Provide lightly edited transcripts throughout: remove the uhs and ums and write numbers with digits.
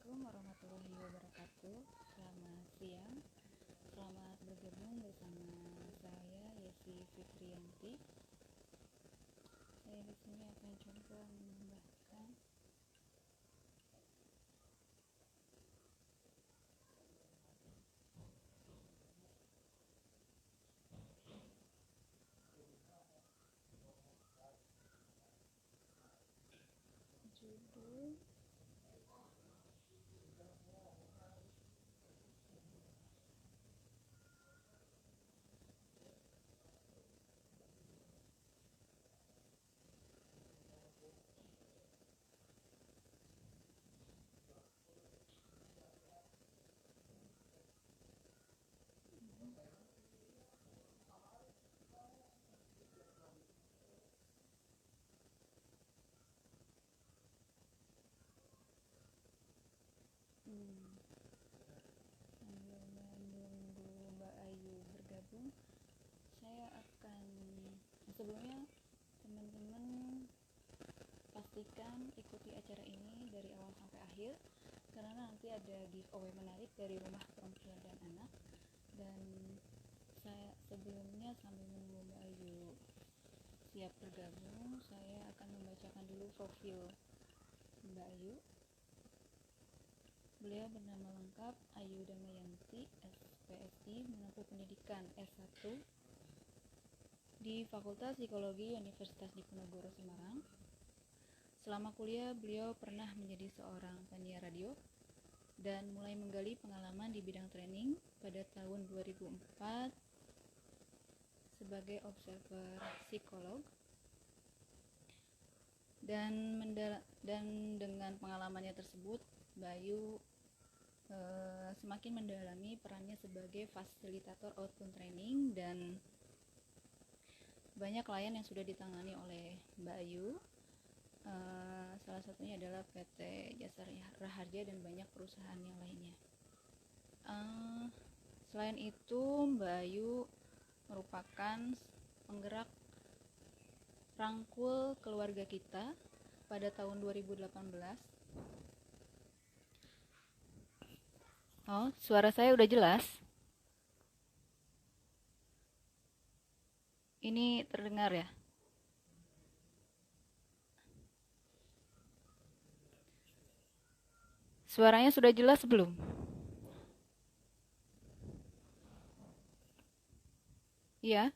Assalamualaikum warahmatullahi wabarakatuh. Selamat siang. Selamat bergabung bersama saya Yesi Fitriyanti. Saya di sini akan coba menambahkan judul sambil menunggu Mbak Ayu bergabung. Saya akan sebelumnya teman-teman pastikan ikuti acara ini dari awal sampai akhir karena nanti ada giveaway menarik dari Rumah Perempuan dan Anak. Dan saya sebelumnya sambil menunggu Mbak Ayu siap bergabung, saya akan membacakan dulu profil Mbak Ayu. Beliau bernama lengkap Ayu Damayanti, SPSI, menempuh pendidikan S1 di Fakultas Psikologi Universitas Diponegoro Semarang. Selama kuliah, beliau pernah menjadi seorang penyiar radio dan mulai menggali pengalaman di bidang training pada tahun 2004 sebagai observer psikolog. Dan dengan pengalamannya tersebut, Bayu semakin mendalami perannya sebagai fasilitator outbound training dan banyak klien yang sudah ditangani oleh Mbak Ayu. Salah satunya adalah PT Jasa Raharja dan banyak perusahaan yang lainnya. Selain itu, Mbak Ayu merupakan penggerak Rangkul Keluarga Kita pada tahun 2018. Oh, suara saya udah jelas? Ini terdengar ya? Suaranya sudah jelas belum? Iya?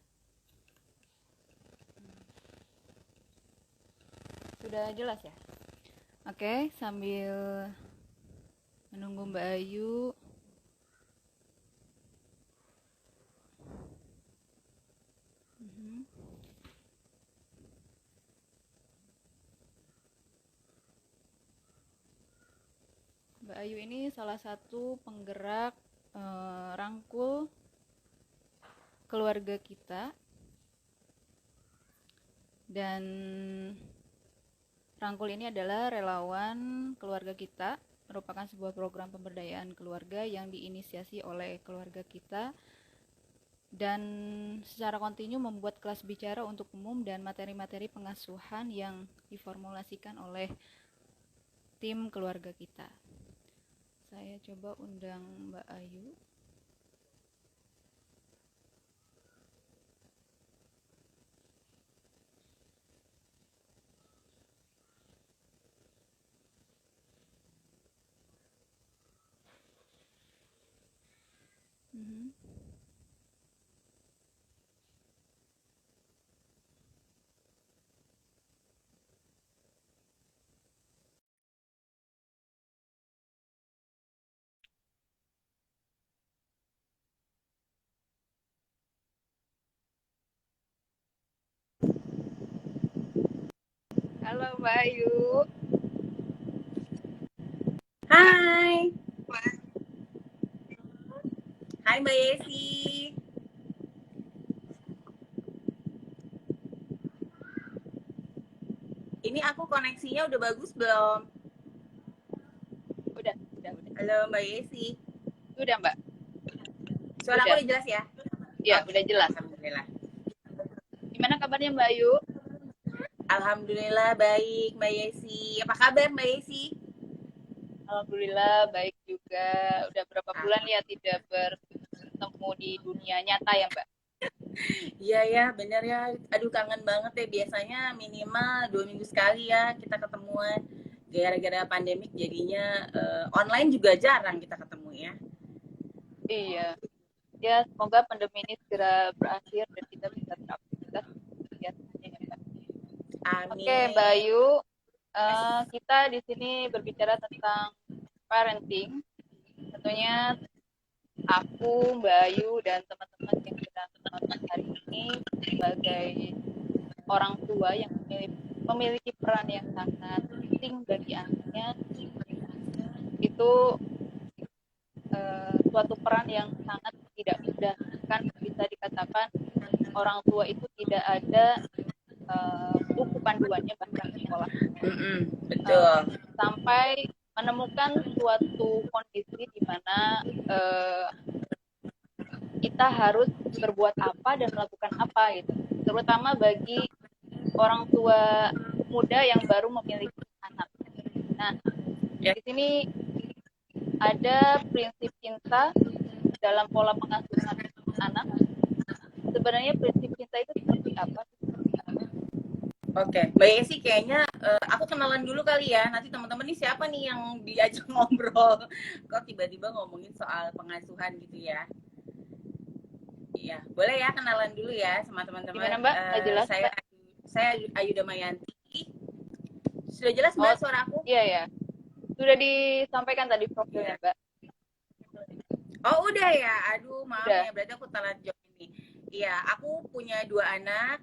Sudah jelas ya? Oke, sambil menunggu Mbak Ayu. Mbak Ayu ini salah satu penggerak Rangkul Keluarga Kita, dan Rangkul ini adalah relawan Keluarga Kita, merupakan sebuah program pemberdayaan keluarga yang diinisiasi oleh Keluarga Kita dan secara kontinu membuat kelas bicara untuk umum dan materi-materi pengasuhan yang diformulasikan oleh tim Keluarga Kita. Saya coba undang Mbak Ayu. Halo Mbak Ayu. Hai. Hai Mbak Yesi. Ini aku koneksinya udah bagus belum? Udah. Halo Mbak Yesi. Udah Mbak. Suara aku udah jelas ya? Iya, Oke, udah jelas. Alhamdulillah. Gimana kabarnya Mbak Ayu? Alhamdulillah baik Mbak Yesi. Apa kabar Mbak Yesi? Alhamdulillah baik juga. Udah berapa bulan ya tidak bertemu di dunia nyata ya Mbak? Iya ya, bener ya. Aduh kangen banget ya. Biasanya minimal 2 minggu sekali ya kita ketemuan. Gara-gara pandemik jadinya online juga jarang kita ketemu ya. Iya. Ya semoga pandemi ini segera berakhir dan kita bisa beraktivitas seperti biasanya ya Mbak. Oke Mbak Amin. Ayu, Yes. kita di sini berbicara tentang parenting. Tentunya aku, Mbak Ayu, dan teman-teman yang sedang menonton hari ini sebagai orang tua yang memiliki peran yang sangat penting bagi anaknya, itu suatu peran yang sangat tidak mudah. Kan bisa dikatakan orang tua itu tidak ada buku panduannya bahkan di sekolah. Betul. Sampai menemukan suatu kondisi di mana kita harus berbuat apa dan melakukan apa gitu. Terutama bagi orang tua muda yang baru memiliki anak. Nah, Ya. di sini ada prinsip cinta dalam pola pengasuhan anak. Sebenarnya prinsip cinta itu seperti apa? Oke, Mbak Yesi kayaknya aku kenalan dulu kali ya. Nanti teman-teman nih siapa nih yang diajak ngobrol? Kok tiba-tiba ngomongin soal pengasuhan gitu ya? Iya, boleh ya kenalan dulu ya sama Gimana teman-teman. Mbak? Nggak jelas Saya Mbak? Ayu Damayanti. Sudah jelas Oh Mbak suara aku? iya ya, sudah disampaikan tadi profilnya Iya. Mbak. Oh udah ya, aduh maaf Udah. ya, berarti aku telat join nih. Iya, aku punya 2 anak,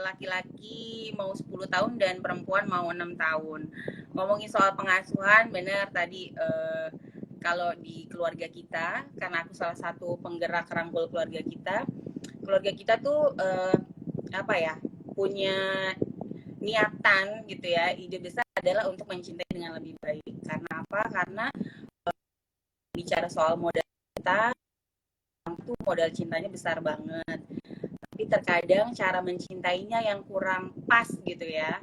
laki-laki mau 10 tahun dan perempuan mau 6 tahun. Ngomongin soal pengasuhan, bener tadi kalau di keluarga kita, karena aku salah satu penggerak rangkul keluarga kita tuh apa ya, punya niatan gitu ya, ide besar adalah untuk mencintai dengan lebih baik. Karena apa? Karena bicara soal modal kita, tuh modal cintanya besar banget. Tapi terkadang cara mencintainya yang kurang pas gitu ya.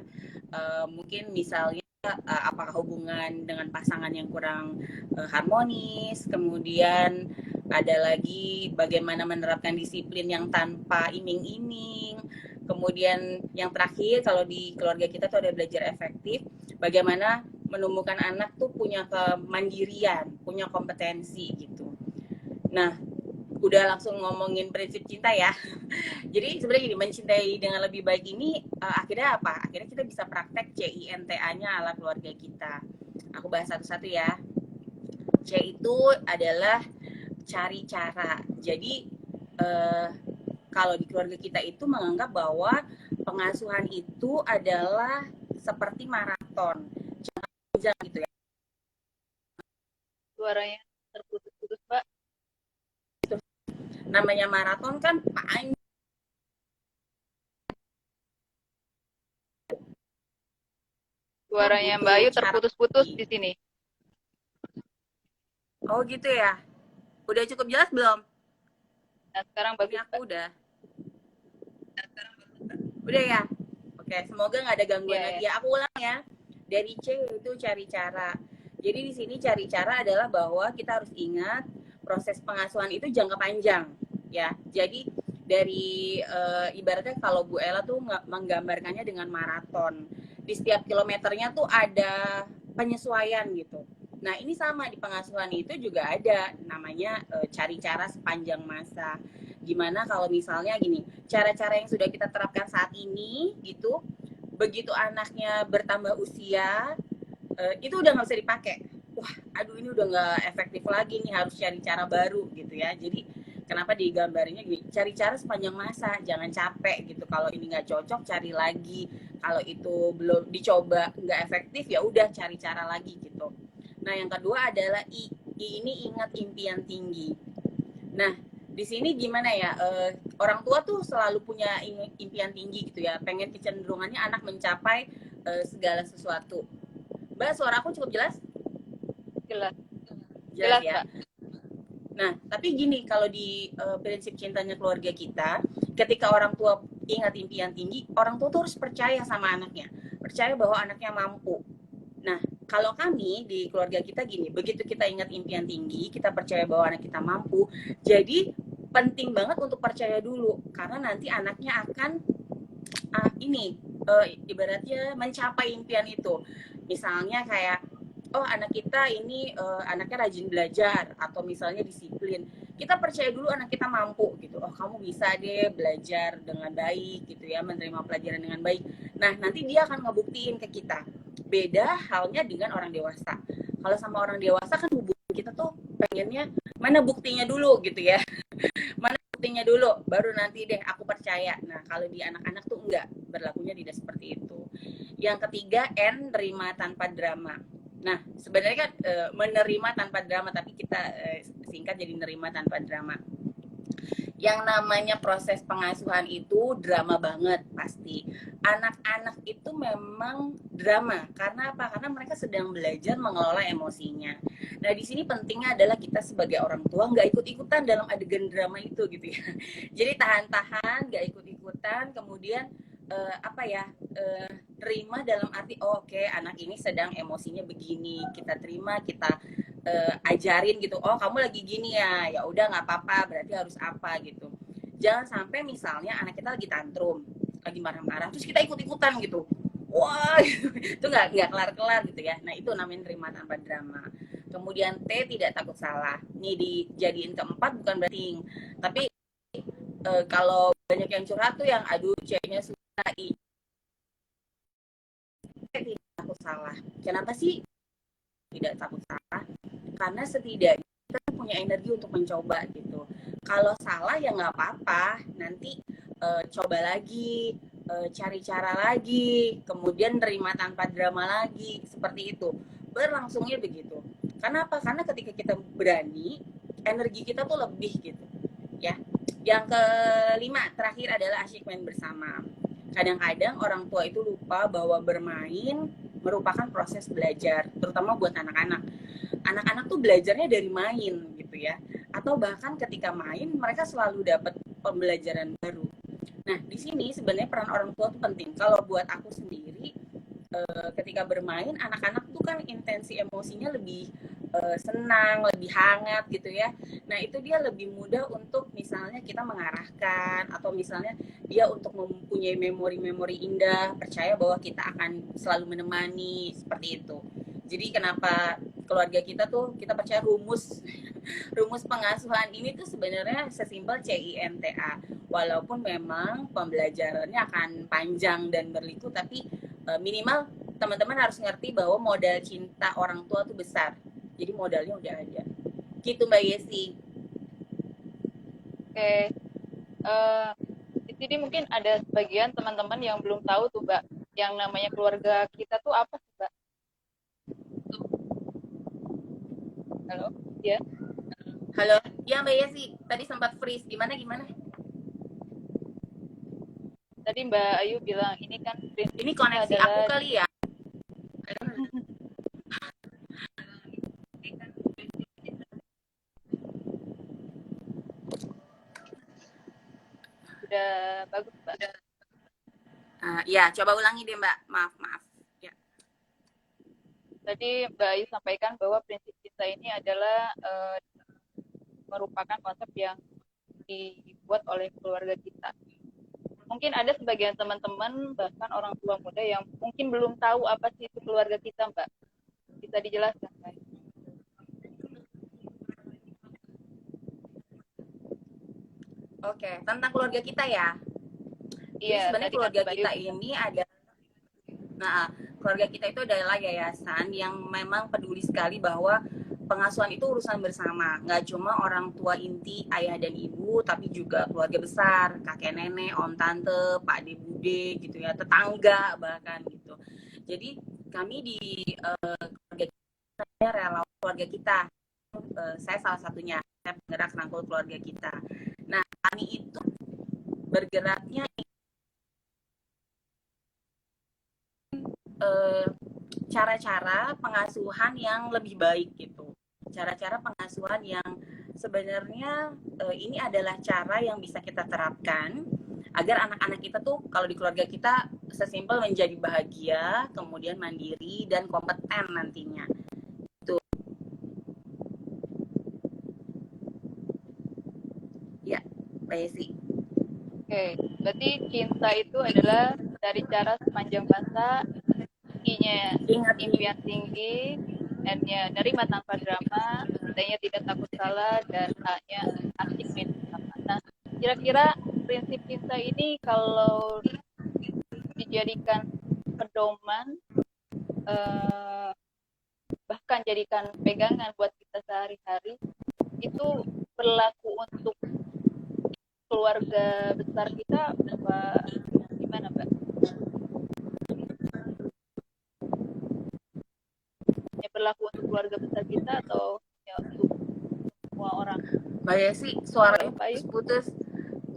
Mungkin misalnya apakah hubungan dengan pasangan yang kurang harmonis, kemudian ada lagi bagaimana menerapkan disiplin yang tanpa iming-iming, kemudian yang terakhir kalau di keluarga kita tuh ada belajar efektif, bagaimana menumbuhkan anak tuh punya kemandirian, punya kompetensi gitu. Nah, udah langsung ngomongin prinsip cinta ya. Jadi sebenarnya gini, mencintai dengan lebih baik ini akhirnya apa? Akhirnya kita bisa praktek CINTA-nya ala keluarga kita. Aku bahas satu-satu ya. C itu adalah cari cara. Jadi kalau di keluarga kita itu menganggap bahwa pengasuhan itu adalah seperti maraton. Jangan gitu ya. Suaranya terputus-putus Mbak. Namanya maraton kan panjang. Suaranya Mbak Ayu terputus-putus di sini. Oh gitu ya. Udah cukup jelas belum? Nah sekarang bagus Ini aku Mbak. udah ya. Oke, semoga nggak ada gangguan Iya, lagi ya. ya. Aku ulang ya. Dari C itu cari cara. Jadi di sini cari cara adalah bahwa kita harus ingat proses pengasuhan itu jangka panjang ya. Jadi dari ibaratnya kalau Bu Ella tuh menggambarkannya dengan maraton. Di setiap kilometernya tuh ada penyesuaian gitu. Nah ini sama di pengasuhan itu juga ada namanya cari cara sepanjang masa. Gimana kalau misalnya gini, cara-cara yang sudah kita terapkan saat ini gitu, begitu anaknya bertambah usia, itu udah nggak bisa dipakai. Wah, aduh ini udah nggak efektif lagi nih, harus cari cara baru gitu ya. Jadi kenapa digambarnya gini, cari cara sepanjang masa, jangan capek gitu. Kalau ini nggak cocok, cari lagi. Kalau itu belum dicoba nggak efektif, ya udah cari cara lagi gitu. Nah yang kedua adalah I ini ingat impian tinggi. Nah di sini gimana ya, orang tua tuh selalu punya impian tinggi gitu ya, pengen kecenderungannya anak mencapai segala sesuatu. Mbak, suara aku cukup jelas? Jelas. Jelas Jelas ya. Mbak. Nah, tapi gini, kalau di prinsip cintanya keluarga kita, ketika orang tua ingat impian tinggi, orang tua tuh harus percaya sama anaknya, percaya bahwa anaknya mampu. Nah, kalau kami di keluarga kita gini, begitu kita ingat impian tinggi, kita percaya bahwa anak kita mampu, jadi penting banget untuk percaya dulu, karena nanti anaknya akan ibaratnya mencapai impian itu. Misalnya kayak, oh anak kita ini anaknya rajin belajar atau misalnya disiplin, kita percaya dulu anak kita mampu gitu. Oh kamu bisa deh belajar dengan baik gitu ya, menerima pelajaran dengan baik. Nah nanti dia akan ngebuktiin ke kita. Beda halnya dengan orang dewasa. Kalau sama orang dewasa kan hubungan kita tuh pengennya mana buktinya dulu gitu ya, mana buktinya dulu baru nanti deh aku percaya. Nah kalau di anak-anak tuh enggak, berlakunya tidak seperti itu. Yang ketiga, N, terima tanpa drama. Nah sebenarnya kan menerima tanpa drama, tapi kita singkat jadi nerima tanpa drama. Yang namanya proses pengasuhan itu drama banget pasti. Anak-anak itu memang drama. Karena apa? Karena mereka sedang belajar mengelola emosinya. Nah, di sini pentingnya adalah kita sebagai orang tua nggak ikut-ikutan dalam adegan drama itu gitu ya. Jadi tahan-tahan, nggak ikut-ikutan, kemudian terima dalam arti oke, anak ini sedang emosinya begini, kita terima, kita ajarin gitu. Oh kamu lagi gini ya, ya udah nggak apa-apa, berarti harus apa gitu. Jangan sampai misalnya anak kita lagi tantrum, lagi marah-marah, terus kita ikut-ikutan gitu. Wah itu nggak kelar-kelar gitu ya. Nah itu namanya terima tanpa drama. Kemudian T, tidak takut salah. Ini dijadiin keempat bukan berarti, tapi kalau banyak yang curhat tuh yang aduh C-nya susah, I tidak takut salah. Kenapa sih tidak takut salah? Karena setidaknya kita punya energi untuk mencoba gitu. Kalau salah ya nggak apa-apa, nanti coba lagi, cari cara lagi, kemudian terima tanpa drama lagi, seperti itu. Berlangsungnya begitu. Karena apa? Karena ketika kita berani, energi kita tuh lebih gitu, ya. Yang kelima, terakhir adalah asyik main bersama. Kadang-kadang orang tua itu lupa bahwa bermain merupakan proses belajar, terutama buat anak-anak. Anak-anak tuh belajarnya dari main gitu ya, atau bahkan ketika main mereka selalu dapat pembelajaran baru. Nah di sini sebenarnya peran orang tua tuh penting. Kalau buat aku sendiri, ketika bermain anak-anak tuh kan intensi emosinya lebih senang, lebih hangat gitu ya. Nah itu dia lebih mudah untuk misalnya kita mengarahkan, atau misalnya dia untuk mempunyai memori-memori indah, percaya bahwa kita akan selalu menemani, seperti itu. Jadi kenapa keluarga kita tuh kita percaya rumus pengasuhan ini tuh sebenarnya sesimpel CINTA. Walaupun memang pembelajarannya akan panjang dan berliku, tapi minimal teman-teman harus ngerti bahwa modal cinta orang tua tuh besar. Jadi modalnya udah ada. Gitu Mbak Yesi. Oke. Jadi mungkin ada sebagian teman-teman yang belum tahu tuh Mbak, yang namanya keluarga kita tuh apa sih Mbak? Halo? Ya. Halo. Ya Mbak Yesi, tadi sempat freeze. Gimana? Tadi Mbak Ayu bilang ini kan Ini prinsipnya koneksi aku adalah kali ya. sudah bagus Mbak. Ya, coba ulangi deh Mbak. Maaf. Ya. Tadi Mbak Ayu sampaikan bahwa prinsip cinta ini adalah merupakan konsep yang dibuat oleh keluarga kita. Mungkin ada sebagian teman-teman bahkan orang tua muda yang mungkin belum tahu apa sih itu keluarga kita Mbak. Bisa dijelaskan Mbak? Oke, tentang keluarga kita ya. Jadi Iya, sebenarnya tadi kan keluarga Mbak Ayu kita bilang. ini ada, nah keluarga kita itu adalah yayasan yang memang peduli sekali bahwa pengasuhan itu urusan bersama, nggak cuma orang tua inti ayah dan ibu, tapi juga keluarga besar, kakek nenek, om tante, pak de bude gitu ya, tetangga bahkan gitu. Jadi kami di keluarga kita relawan keluarga kita, saya salah satunya, saya penggerak rangkul keluarga kita. Nah kami itu bergeraknya cara-cara pengasuhan yang lebih baik gitu. Cara-cara pengasuhan yang sebenarnya ini adalah cara yang bisa kita terapkan agar anak-anak kita tuh kalau di keluarga kita sesimpel menjadi bahagia, kemudian mandiri dan kompeten nantinya. Itu ya, Mbak Yesi. Oke, berarti cinta itu adalah dari cara sepanjang masa, I-nya Ingat nih, impian tinggi, N-nya nerima tanpa drama, T-nya tidak takut salah, dan A-nya asik main bersama. Nah, kira-kira prinsip cinta ini kalau dijadikan pedoman, eh, bahkan jadikan pegangan buat kita sehari-hari, itu berlaku untuk keluarga besar kita apa gimana, Mbak? Ya, berlaku untuk keluarga besar kita atau ya untuk semua orang? Mbak Yesi, Halo, suaranya Pak Ayu? putus-putus.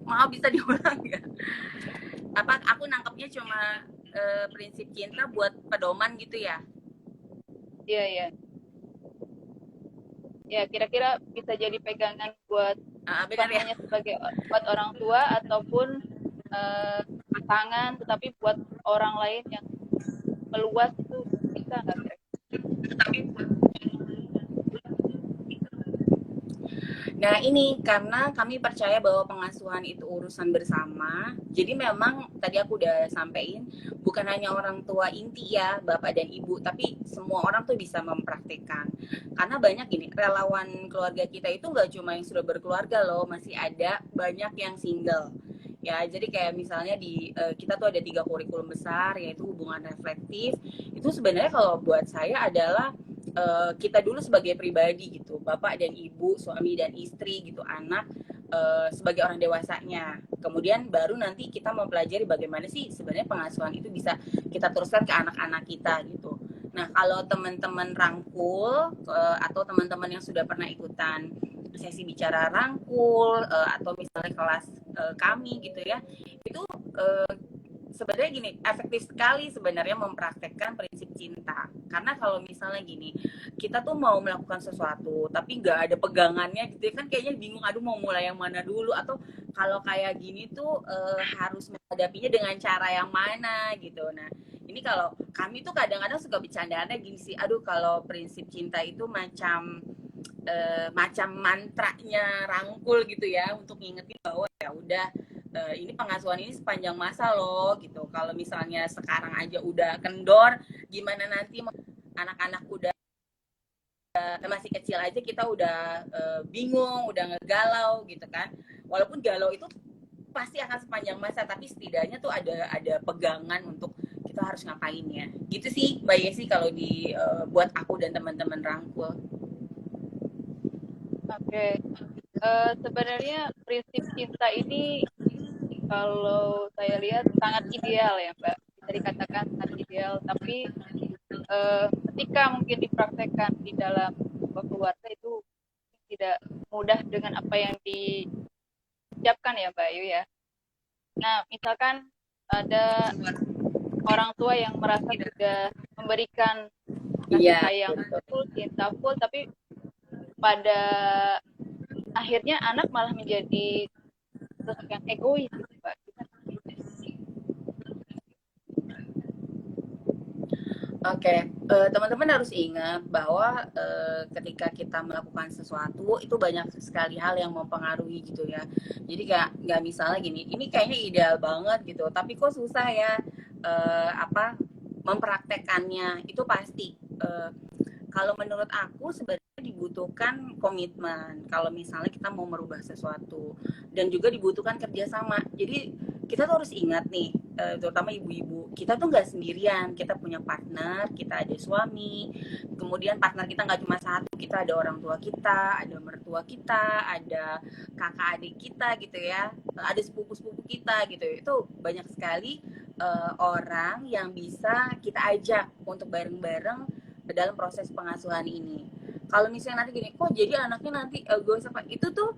Maaf, bisa diulang nggak? Apa aku nangkepnya cuma prinsip cinta buat pedoman gitu ya? Iya, iya. Ya, kira-kira bisa jadi pegangan buat bukan Benar ya? hanya sebagai buat orang tua ataupun pasangan, tetapi buat orang lain yang meluas itu bisa nggak kira-kira? Nah, ini karena kami percaya bahwa pengasuhan itu urusan bersama. Jadi memang tadi aku udah sampein, bukan hanya orang tua inti ya, bapak dan ibu, tapi semua orang tuh bisa mempraktikkan. Karena banyak gini, relawan keluarga kita itu nggak cuma yang sudah berkeluarga loh, masih ada banyak yang single. Ya, jadi kayak misalnya di kita tuh ada 3 kurikulum besar, yaitu hubungan reflektif. Itu sebenarnya kalau buat saya adalah kita dulu sebagai pribadi gitu, bapak dan ibu, suami dan istri gitu, anak sebagai orang dewasanya. Kemudian baru nanti kita mempelajari bagaimana sih sebenarnya pengasuhan itu bisa kita teruskan ke anak-anak kita gitu. Nah, kalau teman-teman rangkul atau teman-teman yang sudah pernah ikutan sesi bicara rangkul atau misalnya kelas kami gitu ya, itu sebenarnya gini, efektif sekali sebenarnya mempraktekkan prinsip cinta. Karena kalau misalnya gini, kita tuh mau melakukan sesuatu tapi nggak ada pegangannya gitu ya, kan kayaknya bingung, aduh mau mulai yang mana dulu, atau kalau kayak gini tuh harus menghadapinya dengan cara yang mana gitu. Nah, ini kalau kami tuh kadang-kadang suka bercandaannya gini sih, aduh kalau prinsip cinta itu macam mantranya rangkul gitu ya, untuk ngingetin bahwa ya udah ini pengasuhan ini sepanjang masa loh gitu. Kalau misalnya sekarang aja udah kendor, gimana nanti anak-anak udah masih kecil aja kita udah bingung, udah ngegalau gitu kan. Walaupun galau itu pasti akan sepanjang masa, tapi setidaknya tuh ada pegangan untuk kita harus ngapain ya. Gitu sih Mbak Yesi kalau di buat aku dan teman-teman rangkul. Oke, sebenarnya prinsip cinta ini kalau saya lihat sangat ideal ya, Mbak. Bisa dikatakan sangat ideal, tapi ketika mungkin dipraktekkan di dalam sebuah keluarga itu tidak mudah dengan apa yang diucapkan ya, Mbak Ayu ya. Nah, misalkan ada orang tua yang merasa sudah memberikan kasih Iya, sayang full, cinta full, tapi pada akhirnya anak malah menjadi sosok yang egois gitu, Mbak. Oke, teman-teman harus ingat bahwa ketika kita melakukan sesuatu itu banyak sekali hal yang mempengaruhi gitu ya. Jadi kayak nggak misalnya gini, ini kayaknya ideal banget gitu, tapi kok susah ya apa mempraktekannya. Itu pasti. Kalau menurut aku sebenarnya dibutuhkan komitmen. Kalau misalnya kita mau merubah sesuatu, dan juga dibutuhkan kerjasama. Jadi kita tuh harus ingat nih, terutama ibu-ibu, kita tuh nggak sendirian, kita punya partner, kita ada suami, kemudian partner kita nggak cuma satu, kita ada orang tua kita, ada mertua kita, ada kakak adik kita gitu ya, ada sepupu-sepupu kita gitu. Itu banyak sekali orang yang bisa kita ajak untuk bareng-bareng dalam proses pengasuhan ini. Kalau misalnya nanti gini, kok jadi anaknya nanti gue sampai itu tuh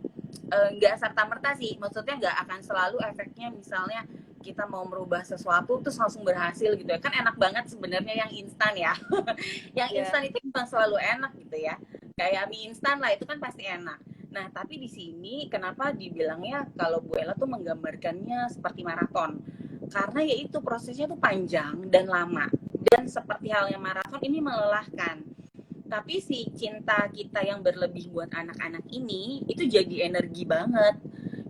nggak serta merta sih, maksudnya nggak akan selalu efeknya misalnya kita mau merubah sesuatu terus langsung berhasil gitu ya, kan enak banget sebenarnya yang instan ya. Yang Ya, instan itu bukan selalu enak gitu ya, kayak mie instan lah itu kan pasti enak. Nah tapi di sini kenapa dibilangnya kalau Bu Ella tuh menggambarkannya seperti maraton, karena yaitu prosesnya tuh panjang dan lama, dan seperti halnya maraton ini melelahkan. Tapi si cinta kita yang berlebih buat anak-anak ini itu jadi energi banget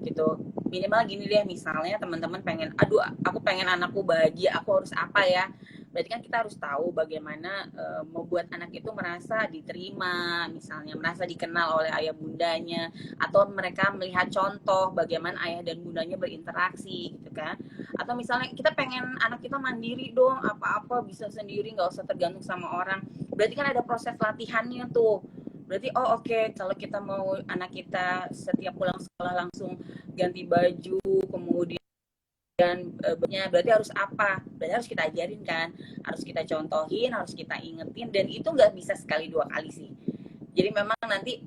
gitu. Minimal gini deh, misalnya teman-teman pengen, aduh aku pengen anakku bahagia, aku harus apa ya? Berarti kan kita harus tahu bagaimana membuat anak itu merasa diterima, misalnya merasa dikenal oleh ayah bundanya, atau mereka melihat contoh bagaimana ayah dan bundanya berinteraksi gitu kan. Atau misalnya kita pengen anak kita mandiri dong, apa-apa bisa sendiri, nggak usah tergantung sama orang. Berarti kan ada proses latihannya tuh. Berarti oke, kalau kita mau anak kita setiap pulang sekolah langsung ganti baju, kemudian berarti harus apa? Berarti harus kita ajarin kan, harus kita contohin, harus kita ingetin, dan itu nggak bisa sekali dua kali sih. Jadi memang nanti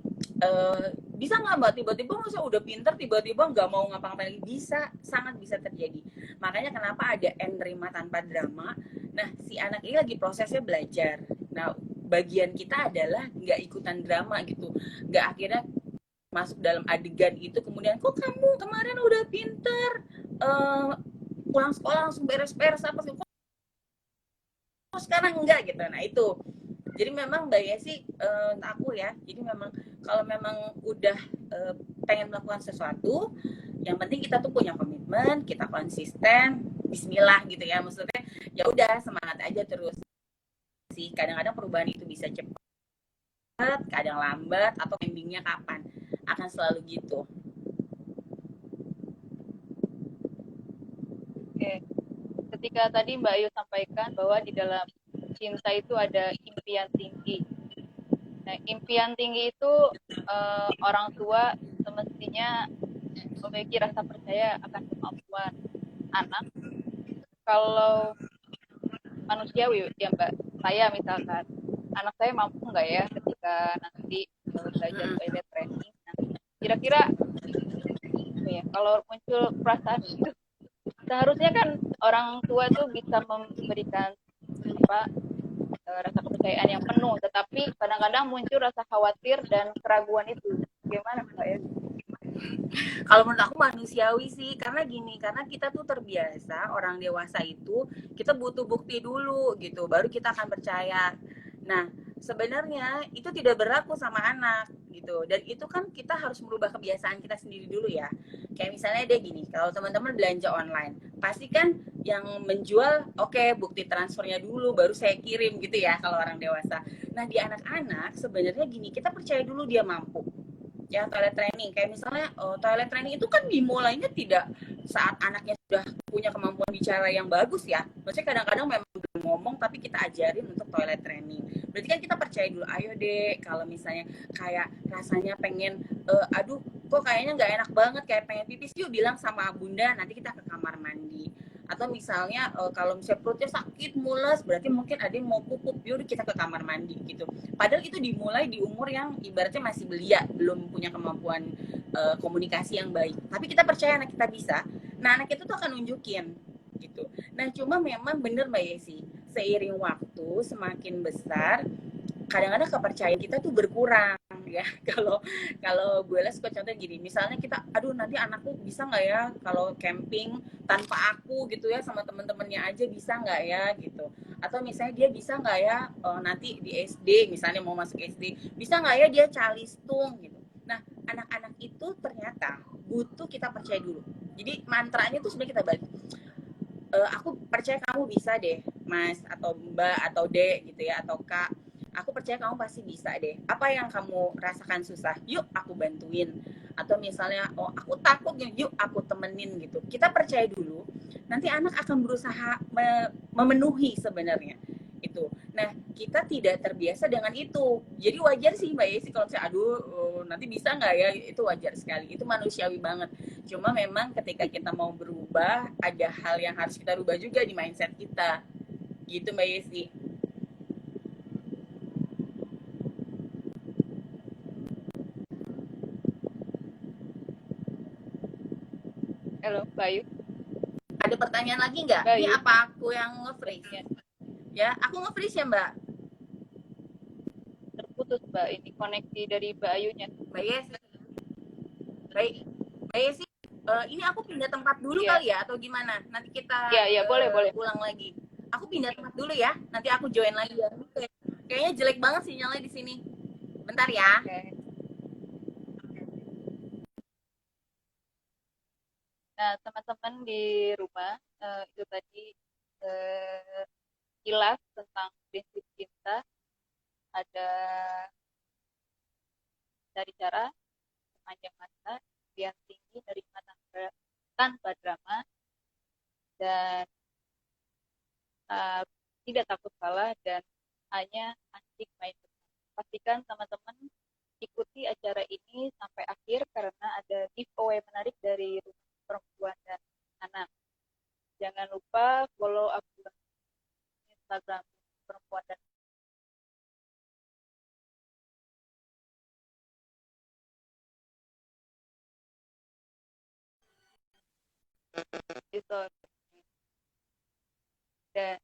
bisa nggak mbak tiba-tiba masa udah pinter tiba-tiba nggak mau ngapa-ngapain lagi? Bisa, sangat bisa terjadi. Makanya kenapa ada nerima tanpa drama. Nah, si anak ini lagi prosesnya belajar. Nah, bagian kita adalah nggak ikutan drama gitu, nggak akhirnya masuk dalam adegan itu kemudian kok kamu kemarin udah pinter, pulang sekolah langsung beres-beres apa sih, kok sekarang enggak gitu. Nah itu jadi memang Mbak Yesi, aku ya, jadi memang kalau memang udah pengen melakukan sesuatu, yang penting kita tuh punya komitmen, kita konsisten, Bismillah gitu ya, maksudnya ya udah semangat aja terus sih. Kadang-kadang perubahan itu bisa cepat, kadang lambat, atau endingnya kapan, akan selalu gitu. Oke, ketika tadi Mbak Ayu sampaikan bahwa di dalam cinta itu ada impian tinggi. Nah, impian tinggi itu orang tua semestinya memiliki rasa percaya akan kemampuan anak. Kalau manusiawi ya Mbak, saya misalkan anak saya mampu nggak ya ketika nanti belajar toilet training. Nah, kira-kira ya kalau muncul perasaan itu seharusnya kan orang tua tuh bisa memberikan apa rasa kepercayaan yang penuh, tetapi kadang-kadang muncul rasa khawatir dan keraguan itu. Gimana Mbak ya? Kalau menurut aku manusiawi sih, karena gini, karena kita tuh terbiasa orang dewasa itu kita butuh bukti dulu gitu, baru kita akan percaya. Nah, sebenarnya itu tidak berlaku sama anak gitu, dan itu kan kita harus merubah kebiasaan kita sendiri dulu ya. Kayak misalnya deh gini, kalau teman-teman belanja online, pasti kan yang menjual bukti transfernya dulu baru saya kirim gitu ya kalau orang dewasa. Nah, di anak-anak sebenarnya gini, kita percaya dulu dia mampu ya. Toilet training kayak misalnya toilet training itu kan dimulainya tidak saat anaknya sudah punya kemampuan bicara yang bagus ya, maksudnya kadang-kadang memang belum ngomong tapi kita ajarin untuk toilet training. Berarti kan kita percaya dulu, ayo deh kalau misalnya kayak rasanya pengen aduh kok kayaknya nggak enak banget kayak pengen pipis, yuk bilang sama bunda nanti kita ke kamar mandi. Atau misalnya kalau misalnya perutnya sakit mules, berarti mungkin ada yang mau pupuk, yuk kita ke kamar mandi gitu. Padahal itu dimulai di umur yang ibaratnya masih belia, belum punya kemampuan komunikasi yang baik. Tapi kita percaya anak kita bisa. Nah, anak itu tuh akan nunjukin gitu. Nah, cuma memang bener Mbak Yesi, seiring waktu semakin besar, kadang-kadang kepercayaan kita tuh berkurang ya. kalau kalau gue suka contoh gini, misalnya kita aduh nanti anakku bisa nggak ya kalau camping tanpa aku gitu ya, sama temen-temennya aja bisa nggak ya gitu. Atau misalnya dia bisa nggak ya nanti di SD misalnya mau masuk SD bisa nggak ya dia calistung gitu. Nah, anak-anak itu ternyata butuh kita percaya dulu. Jadi mantranya tuh sebenarnya kita balik, aku percaya kamu bisa deh mas, atau mbak, atau dek gitu ya, atau kak, aku percaya kamu pasti bisa deh. Apa yang kamu rasakan susah, yuk aku bantuin. Atau misalnya aku takut, yuk aku temenin gitu. Kita percaya dulu, nanti anak akan berusaha memenuhi sebenarnya itu. Nah, kita tidak terbiasa dengan itu. Jadi wajar sih Mbak Yesi kalau misalnya aduh nanti bisa nggak ya, itu wajar sekali. Itu manusiawi banget. Cuma memang ketika kita mau berubah, ada hal yang harus kita rubah juga di mindset kita. Gitu Mbak Yesi. Halo Mbak Ayu. Ada pertanyaan lagi nggak? Mbak Ini Ayu. apa aku yang nge-freeze? Ya, aku nge-freeze ya Mbak. Terputus Mbak, ini koneksi dari Mbak Ayunya. Mbak Yesi. Baik, Mbak Yesi, Ini aku pindah tempat dulu Iya, kali ya atau gimana? Nanti kita iya, iya, boleh, boleh. ulang lagi. Aku pindah tempat dulu ya. Nanti aku join lagi ya. Kayaknya jelek banget sinyalnya di sini. Bentar ya. Oke. Nah, teman-teman di rumah, itu tadi eh, kilas tentang prinsip cinta. Ada dari cara sepanjang masa, yang tinggi dari tanpa drama, dan uh, tidak takut salah, dan hanya asik main bersama. Pastikan teman-teman ikuti acara ini sampai akhir karena ada giveaway menarik dari rumah perempuan dan anak. Jangan lupa follow akun Instagram perempuan dan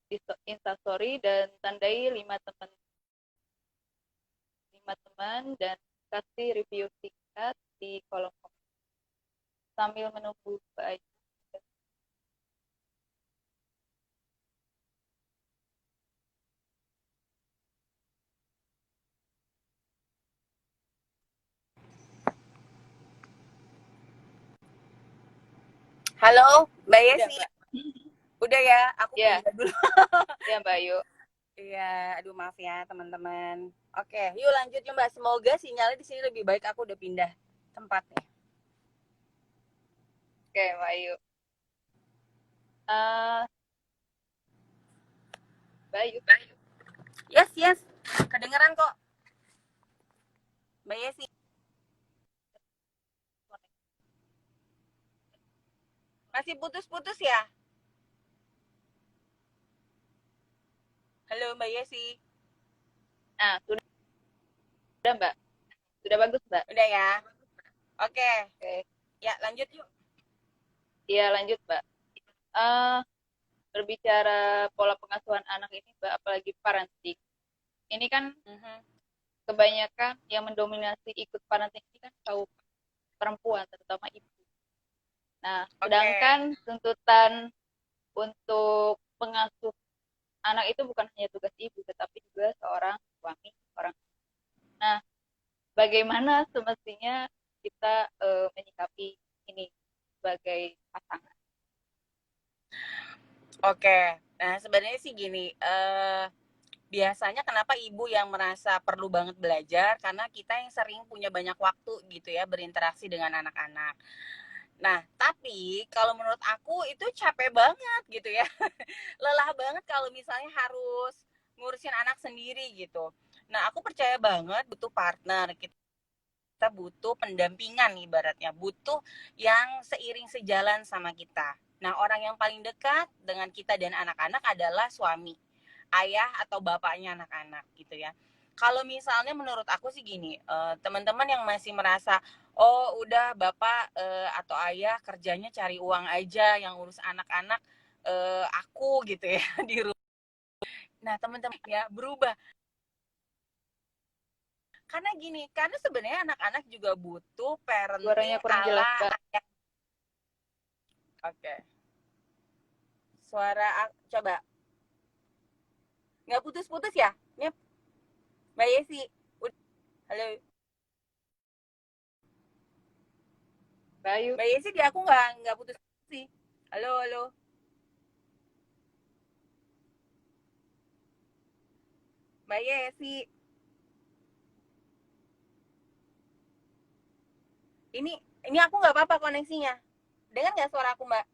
di Instastory dan tandai 5 teman dan kasih review singkat di kolom komentar sambil menunggu Mbak Ayu. Halo, Mbak Udah Yesi. Mbak? Udah ya, aku Ya, pindah dulu. ya Mbak Ayu. Iya, aduh maaf ya teman-teman. Oke, yuk lanjut ya Mbak. Semoga sinyalnya di sini lebih baik. Aku udah pindah tempat nih. Oke Mbak Ayu. Uh, Mbak Ayu. Yes, yes. Kedengeran kok. Mbak Yesi. Masih putus-putus ya? Halo Mbak Yesi. Nah, sudah Mbak. Sudah bagus Mbak. Udah ya? Oke. Oke. Ya, lanjut yuk. Iya lanjut Mbak. Uh, Berbicara pola pengasuhan anak ini Mbak, apalagi parenting. Ini kan kebanyakan yang mendominasi ikut parenting ini kan kaum perempuan, terutama ibu. Nah, sedangkan tuntutan untuk pengasuh anak itu bukan hanya tugas ibu, tetapi juga seorang suami, orang. Nah, bagaimana semestinya kita menyikapi ini sebagai pasangan? Oke. Nah, sebenarnya sih gini, biasanya kenapa ibu yang merasa perlu banget belajar karena kita yang sering punya banyak waktu gitu ya berinteraksi dengan anak-anak. Nah, tapi kalau menurut aku itu capek banget gitu ya. Lelah banget kalau misalnya harus ngurusin anak sendiri gitu. Nah, aku percaya banget butuh partner. Kita butuh pendampingan ibaratnya. Butuh yang seiring sejalan sama kita. Nah, orang yang paling dekat dengan kita dan anak-anak adalah suami, ayah atau bapaknya anak-anak gitu ya. Kalau misalnya menurut aku sih gini, teman-teman yang masih merasa oh udah bapak atau ayah kerjanya cari uang aja, yang urus anak-anak aku gitu ya di rumah. Nah teman-teman ya berubah karena gini, karena sebenarnya anak-anak juga butuh parenting Suaranya kurang jelas, ala Mbak. ayah. Oke, suara coba nggak putus-putus ya? Ini Mbak Yesi, halo. Bayu. Mbak Yesi di aku nggak putus sih. Halo, halo. Mbak Yesi. Ini ini aku nggak apa-apa koneksinya. Dengar nggak suara aku, Mbak?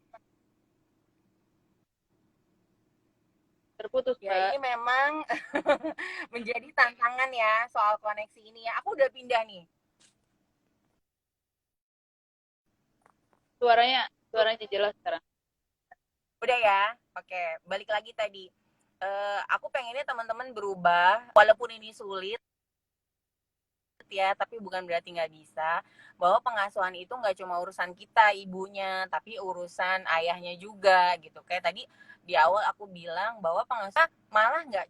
Terputus, Ya, Mbak. ini memang menjadi tantangan ya soal koneksi ini ya. Aku udah pindah nih. Suaranya jelas sekarang. Udah ya? Oke, balik lagi tadi. Aku pengennya teman-teman berubah, walaupun ini sulit ya, tapi bukan berarti nggak bisa. Bahwa pengasuhan itu nggak cuma urusan kita, ibunya, tapi urusan ayahnya juga gitu. Kayak tadi di awal aku bilang bahwa pengasuhan malah nggak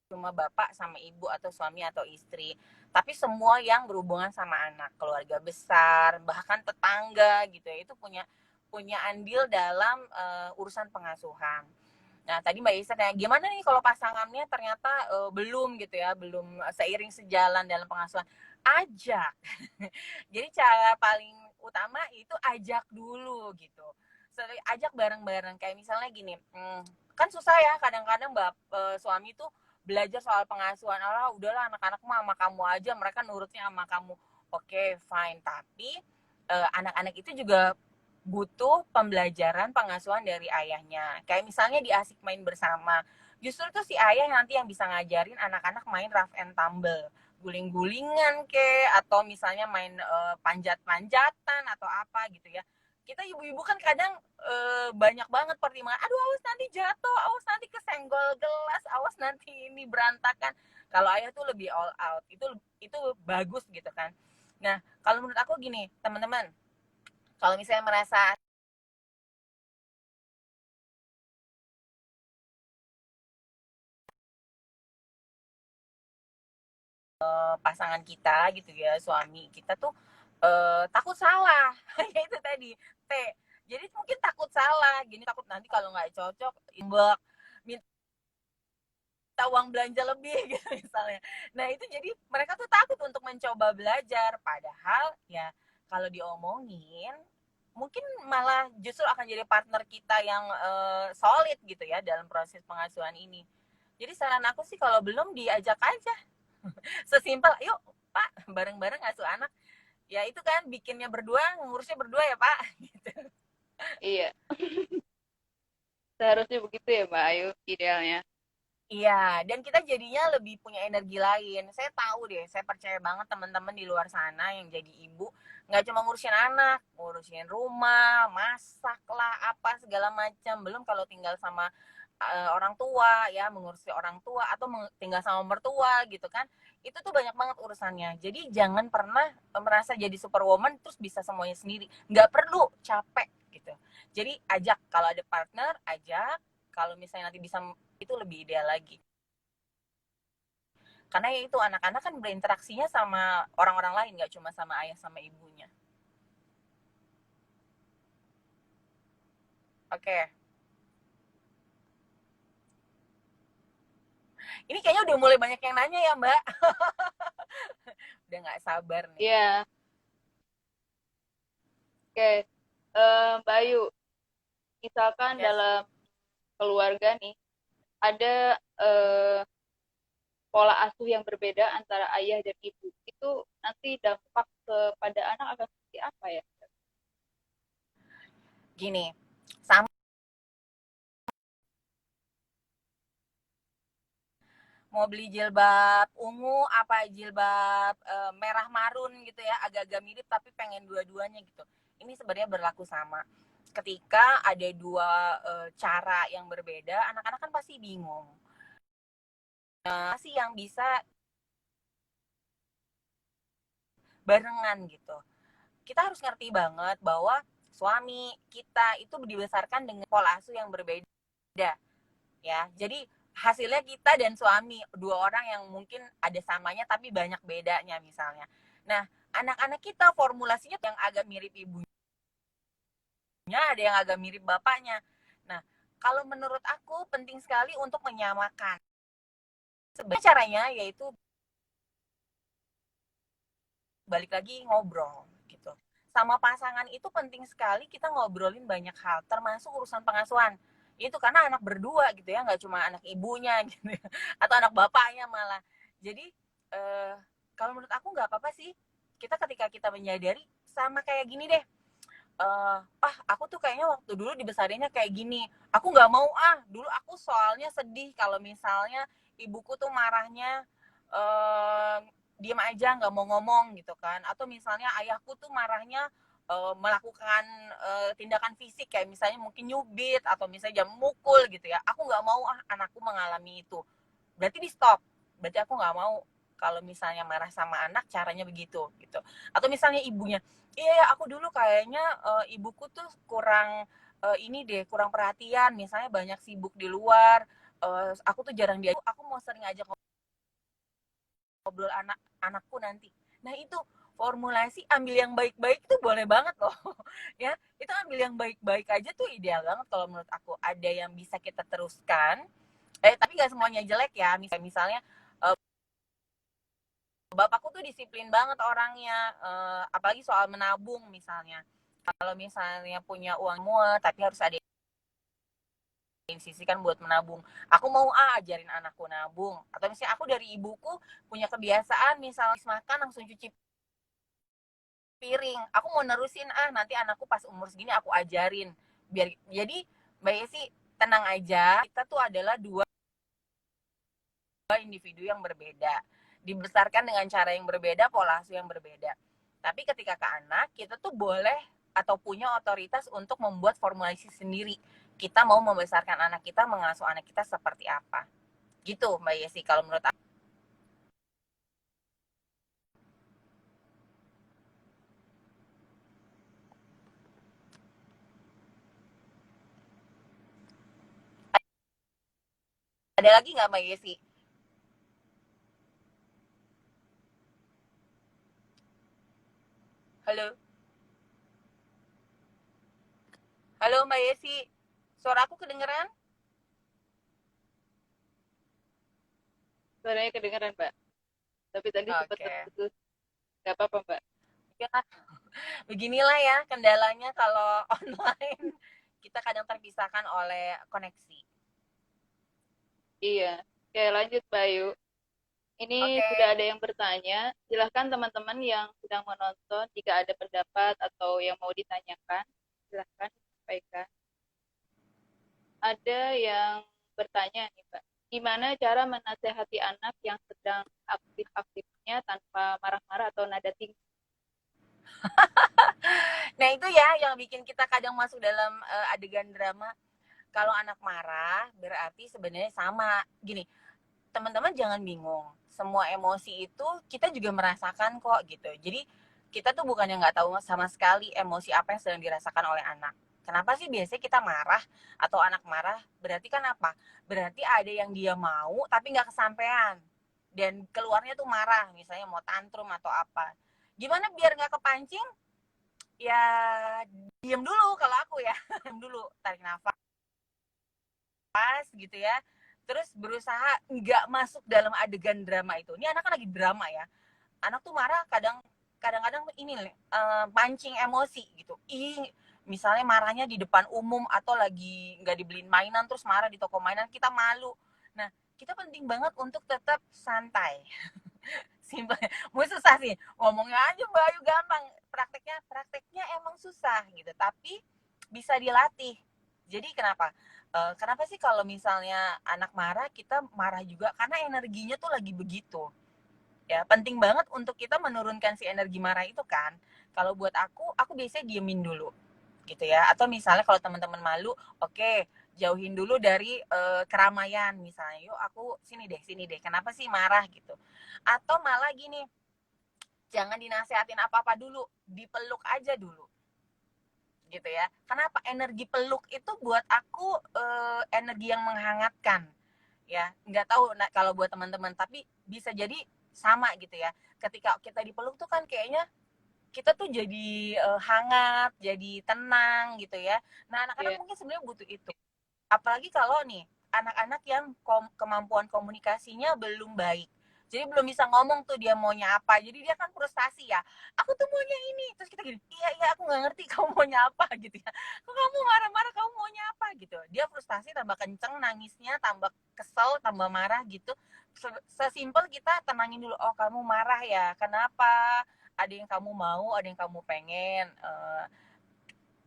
cuma bapak sama ibu atau suami atau istri, tapi semua yang berhubungan sama anak, keluarga besar, bahkan tetangga gitu ya, itu punya punya andil dalam urusan pengasuhan. Nah, tadi Mbak Isa tanya, gimana nih kalau pasangannya ternyata belum gitu ya, belum seiring sejalan dalam pengasuhan? Ajak. Jadi cara paling utama itu ajak dulu gitu. Ajak bareng-bareng. Kayak misalnya gini, kan susah ya kadang-kadang suami tuh belajar soal pengasuhan. Allah, udahlah anak-anak mah sama kamu aja, mereka nurutnya sama kamu. Oke, fine. Tapi anak-anak itu juga butuh pembelajaran pengasuhan dari ayahnya. Kayak misalnya diasik main bersama. Justru tuh si ayah nanti yang bisa ngajarin anak-anak main rough and tumble. Guling-gulingan ke, atau misalnya main panjat-panjatan atau apa gitu ya. Kita ibu-ibu kan kadang banyak banget pertimbangan. Aduh, awas nanti jatuh, awas nanti kesenggol gelas, awas nanti ini berantakan. Kalau ayah tuh lebih all out. Itu bagus gitu kan. Nah, kalau menurut aku gini, teman-teman, kalau misalnya merasa pasangan kita gitu ya, suami kita tuh takut salah, ya itu tadi T. Jadi mungkin takut salah, gini takut nanti kalau nggak cocok, imbak, minta uang belanja lebih gitu misalnya. Nah itu jadi mereka tuh takut untuk mencoba belajar, padahal ya kalau diomongin mungkin malah justru akan jadi partner kita yang solid gitu ya dalam proses pengasuhan ini. Jadi saran aku sih kalau belum diajak aja, sesimpel yuk Pak bareng-bareng ngasuh anak, ya itu kan bikinnya berdua, ngurusnya berdua ya Pak. Gitu. Iya, seharusnya begitu ya Mbak Ayu, idealnya. Iya, dan kita jadinya lebih punya energi lain. Saya tahu deh, saya percaya banget teman-teman di luar sana yang jadi ibu nggak cuma ngurusin anak, ngurusin rumah, masak lah, apa segala macam. Belum kalau tinggal sama orang tua ya, mengurusi orang tua atau tinggal sama mertua gitu kan. Itu tuh banyak banget urusannya. Jadi jangan pernah merasa jadi superwoman terus bisa semuanya sendiri. Nggak perlu capek gitu. Jadi ajak, kalau ada partner, ajak. Kalau misalnya nanti bisa, itu lebih ideal lagi. Karena ya itu anak-anak kan berinteraksinya sama orang-orang lain, nggak cuma sama ayah sama ibunya. Oke, ini kayaknya udah mulai banyak yang nanya ya Mbak. Udah nggak sabar nih. Iya, oke. Mbak Ayu, misalkan Yes. dalam keluarga nih, ada eh, pola asuh yang berbeda antara ayah dan ibu. Itu nanti dampak kepada anak akan seperti apa ya? Gini, sama mau beli jilbab ungu apa jilbab merah marun gitu ya, agak-agak mirip tapi pengen dua-duanya gitu. Ini sebenarnya berlaku sama. Ketika ada dua cara yang berbeda, anak-anak kan pasti bingung. Sih yang bisa barengan gitu. Kita harus ngerti banget bahwa suami kita itu dibesarkan dengan pola asuh yang berbeda ya. Jadi hasilnya kita dan suami, dua orang yang mungkin ada samanya tapi banyak bedanya misalnya. Nah, anak-anak kita formulasinya yang agak mirip ibunya, ada yang agak mirip bapaknya. Nah, kalau menurut aku penting sekali untuk menyamakan. Sebenarnya caranya yaitu balik lagi ngobrol gitu. Sama pasangan itu penting sekali kita ngobrolin banyak hal, termasuk urusan pengasuhan. Itu karena anak berdua gitu ya, nggak cuma anak ibunya gitu ya, atau anak bapaknya malah. Jadi kalau menurut aku nggak apa-apa sih. Kita ketika kita menyadari sama kayak gini deh. Aku tuh kayaknya waktu dulu dibesarinnya kayak gini. Aku nggak mau dulu aku soalnya sedih kalau misalnya ibuku tuh marahnya eh, diem aja nggak mau ngomong gitu kan, atau misalnya ayahku tuh marahnya melakukan tindakan fisik kayak misalnya mungkin nyubit atau misalnya jam mukul gitu ya. Aku nggak mau anakku mengalami itu. Berarti di stop. Berarti aku nggak mau kalau misalnya marah sama anak caranya begitu gitu. Atau misalnya ibunya, iya aku dulu kayaknya ibuku tuh kurang ini deh, kurang perhatian, misalnya banyak sibuk di luar, aku tuh jarang dia, aku mau sering ajak ngobrol anakku nanti. Nah itu formulasi ambil yang baik-baik itu boleh banget loh. Ya itu ambil yang baik-baik aja tuh ideal banget kalau menurut aku. Ada yang bisa kita teruskan, tapi nggak semuanya jelek ya. Misalnya bapakku tuh disiplin banget orangnya, apalagi soal menabung misalnya. Kalau misalnya punya uang semua tapi harus ada yang sisihkan buat menabung. Aku mau ajarin anakku nabung. Atau misalnya aku dari ibuku punya kebiasaan misalnya makan langsung cuci piring. Aku mau nerusin, nanti anakku pas umur segini aku ajarin. Biar jadi Mbak Yesi tenang aja, kita tuh adalah dua individu yang berbeda. Dibesarkan dengan cara yang berbeda, pola asuh yang berbeda. Tapi ketika ke anak, kita tuh boleh atau punya otoritas untuk membuat formulasi sendiri. Kita mau membesarkan anak kita, mengasuh anak kita seperti apa. Gitu Mbak Yesi kalau menurut aku. Ada lagi nggak Mbak Yesi? Halo? Halo Mbak Yesi? Suara aku kedengeran? Suaranya kedengeran, Mbak. Tapi tadi sempat Oke. terputus. Gak apa-apa, Mbak. Ya, beginilah ya kendalanya kalau online. Kita kadang terpisahkan oleh koneksi. Iya. Oke, lanjut, Mbak Ayu. Ini Oke. sudah ada yang bertanya. Silahkan teman-teman yang sedang menonton, jika ada pendapat atau yang mau ditanyakan, silahkan sampaikan. Ada yang bertanya nih, Mbak. Gimana cara menasehati anak yang sedang aktif-aktifnya tanpa marah-marah atau nada tinggi? Nah itu ya yang bikin kita kadang masuk dalam adegan drama. Kalau anak marah berarti sebenarnya sama. Gini, teman-teman jangan bingung. Semua emosi itu kita juga merasakan kok gitu. Jadi kita tuh bukan yang nggak tahu sama sekali emosi apa yang sedang dirasakan oleh anak. Kenapa sih biasanya kita marah atau anak marah? Berarti kan apa? Berarti ada yang dia mau tapi nggak kesampaian. Dan keluarnya tuh marah, misalnya mau tantrum atau apa. Gimana biar nggak kepancing? Ya diem dulu kalau aku ya. Diem dulu, tarik nafas gitu ya. Terus berusaha nggak masuk dalam adegan drama itu. Ini anak kan lagi drama ya. Anak tuh marah kadang-kadang ini pancing emosi gitu. Misalnya marahnya di depan umum atau lagi nggak dibeliin mainan terus marah di toko mainan, kita malu. Nah, kita penting banget untuk tetap santai. Simpel. Mau susah sih. Ngomongnya aja Mbak Ayu gampang. Prakteknya emang susah gitu. Tapi bisa dilatih. Jadi kenapa? Kenapa sih kalau misalnya anak marah, kita marah juga karena energinya tuh lagi begitu. Ya, penting banget untuk kita menurunkan si energi marah itu kan. Kalau buat aku biasanya diemin dulu gitu ya. Atau misalnya kalau teman-teman malu, oke, jauhin dulu dari keramaian misalnya. Yuk aku sini deh. Kenapa sih marah gitu? Atau malah gini, jangan dinasehatin apa-apa dulu, dipeluk aja dulu gitu ya. Kenapa? Energi peluk itu buat aku energi yang menghangatkan ya. Nggak tahu kalau buat teman-teman, tapi bisa jadi sama gitu ya. Ketika kita dipeluk tuh kan kayaknya kita tuh jadi hangat, jadi tenang gitu ya. Nah anak-anak Iya, mungkin sebenarnya butuh itu. Apalagi kalau nih anak-anak yang kemampuan komunikasinya belum baik, jadi belum bisa ngomong tuh dia maunya apa, jadi dia kan frustasi ya, aku tuh maunya ini, terus kita gini, iya aku nggak ngerti kamu maunya apa gitu ya, kok kamu marah-marah, kamu maunya apa gitu, dia frustasi tambah kenceng nangisnya, tambah kesel, tambah marah gitu. Sesimpel kita tenangin dulu, oh kamu marah ya, kenapa, ada yang kamu mau, ada yang kamu pengen,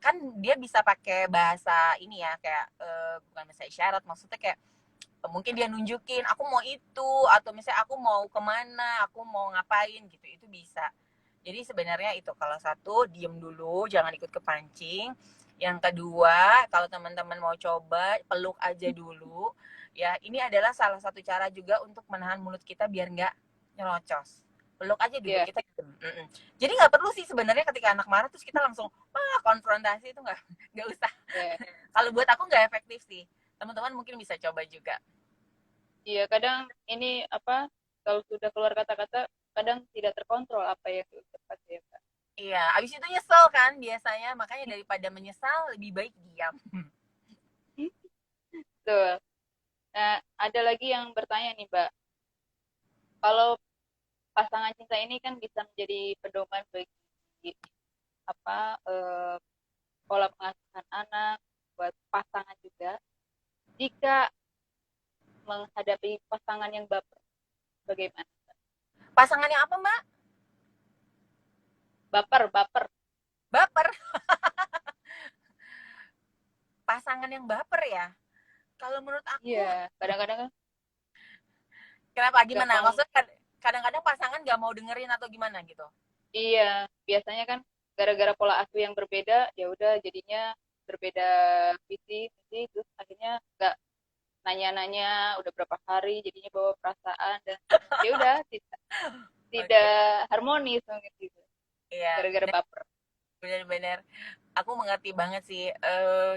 kan dia bisa pakai bahasa ini ya, kayak bukan bahasa isyarat, maksudnya kayak mungkin dia nunjukin aku mau itu, atau misalnya aku mau kemana, aku mau ngapain gitu, itu bisa. Jadi sebenarnya itu, kalau satu diem dulu, jangan ikut kepancing. Yang kedua, kalau teman-teman mau coba peluk aja dulu ya. Ini adalah salah satu cara juga untuk menahan mulut kita biar nggak nyerocos. Peluk aja dulu iya, kita gitu. Jadi nggak perlu sih sebenarnya ketika anak marah terus kita langsung konfrontasi, itu nggak usah. iya. Kalau buat aku nggak efektif sih. Teman-teman mungkin bisa coba juga. Iya, kadang ini apa, kalau sudah keluar kata-kata kadang tidak terkontrol apa yang diucapkan ya Kak. Iya, abis itu nyesel kan biasanya, makanya daripada menyesal lebih baik diam. Betul. Nah, ada lagi yang bertanya nih Mbak, kalau pasangan cinta ini kan bisa menjadi pedoman bagi apa, pola pengasuhan anak buat pasangan juga. Jika menghadapi pasangan yang baper, bagaimana? Pasangannya apa Mbak? Baper, baper. Baper. Pasangan yang baper ya. Kalau menurut aku, Iya, kadang-kadang kan kenapa gimana? gampang. Maksudnya kadang-kadang pasangan nggak mau dengerin atau gimana gitu? Iya, biasanya kan gara-gara pola asuh yang berbeda, ya udah jadinya berbeda visi, visi, terus akhirnya nggak nanya-nanya udah berapa hari, jadinya bawa perasaan dan ya udah tidak Oke, tidak harmonis mungkin gitu, iya, gara-gara baper. benar-benar. Aku mengerti banget sih.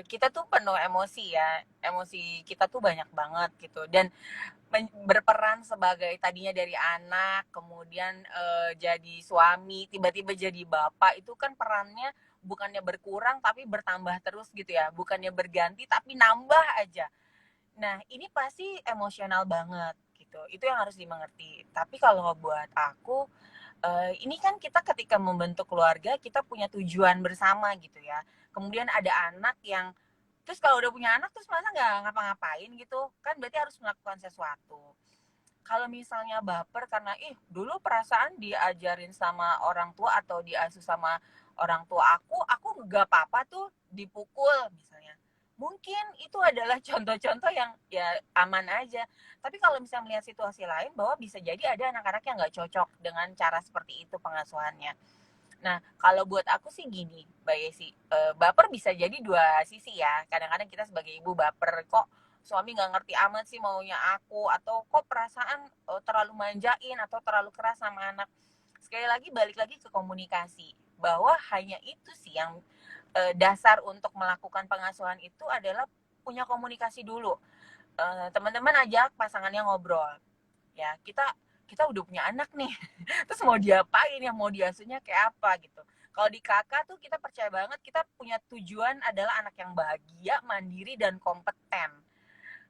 Kita tuh penuh emosi ya, emosi kita tuh banyak banget gitu. Dan berperan sebagai tadinya dari anak, kemudian jadi suami, tiba-tiba jadi bapak, itu kan perannya bukannya berkurang tapi bertambah terus gitu ya, bukannya berganti tapi nambah aja. Nah ini pasti emosional banget gitu, itu yang harus dimengerti. Tapi kalau buat aku, ini kan kita ketika membentuk keluarga kita punya tujuan bersama gitu ya, kemudian ada anak yang terus kalau udah punya anak terus masa nggak ngapa-ngapain gitu kan, berarti harus melakukan sesuatu. Kalau misalnya baper karena dulu perasaan diajarin sama orang tua atau diasuh sama orang tua aku nggak apa-apa tuh dipukul misalnya, mungkin itu adalah contoh-contoh yang ya aman aja. Tapi kalau misalnya melihat situasi lain bahwa bisa jadi ada anak-anak yang nggak cocok dengan cara seperti itu pengasuhannya. Nah, kalau buat aku sih gini, Mbak Yesi, baper bisa jadi dua sisi ya. Kadang-kadang kita sebagai ibu baper, kok suami nggak ngerti amat sih maunya aku, atau kok perasaan terlalu manjain atau terlalu keras sama anak. Sekali lagi balik lagi ke komunikasi, bahwa hanya itu sih yang dasar untuk melakukan pengasuhan itu adalah punya komunikasi dulu. Teman-teman ajak pasangannya ngobrol, ya kita udah punya anak nih, terus mau diapain ya, mau diasuhnya kayak apa gitu. Kalau di kakak tuh kita percaya banget kita punya tujuan adalah anak yang bahagia, mandiri dan kompeten.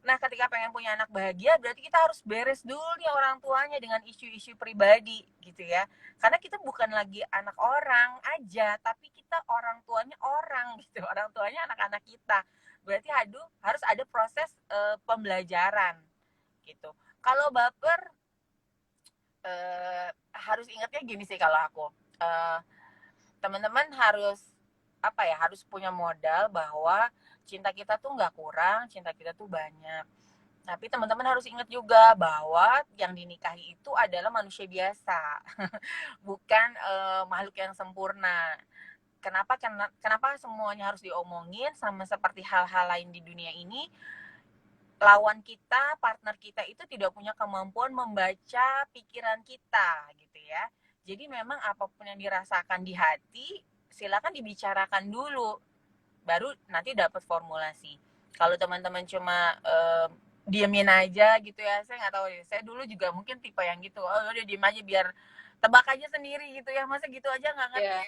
Nah ketika pengen punya anak bahagia berarti kita harus beres dulu nih orang tuanya dengan isu-isu pribadi gitu ya, karena kita bukan lagi anak orang aja tapi kita orang tuanya orang gitu, orang tuanya anak-anak kita. Berarti harus ada proses pembelajaran gitu. Kalau baper, harus ingatnya gini sih kalau aku, eh, teman-teman harus apa ya, harus punya modal bahwa cinta kita tuh nggak kurang, cinta kita tuh banyak. Tapi teman-teman harus ingat juga bahwa yang dinikahi itu adalah manusia biasa, bukan makhluk yang sempurna. Kenapa semuanya harus diomongin, sama seperti hal-hal lain di dunia ini, lawan kita, partner kita itu tidak punya kemampuan membaca pikiran kita gitu ya. Jadi memang apapun yang dirasakan di hati, silakan dibicarakan dulu, baru nanti dapat formulasi. Kalau teman-teman cuma diemin aja gitu ya, saya nggak tahu ya. Saya dulu juga mungkin tipe yang gitu. Oh udah diem aja biar tebak aja sendiri gitu ya. Masa gitu aja nggak ngerti? Ya,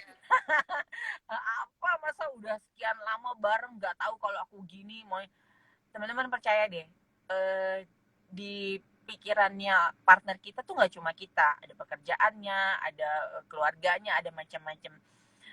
Apa masa udah sekian lama bareng nggak tahu kalau aku gini mau. Teman-teman percaya deh, di pikirannya partner kita tuh nggak cuma kita, ada pekerjaannya, ada keluarganya, ada macam-macam.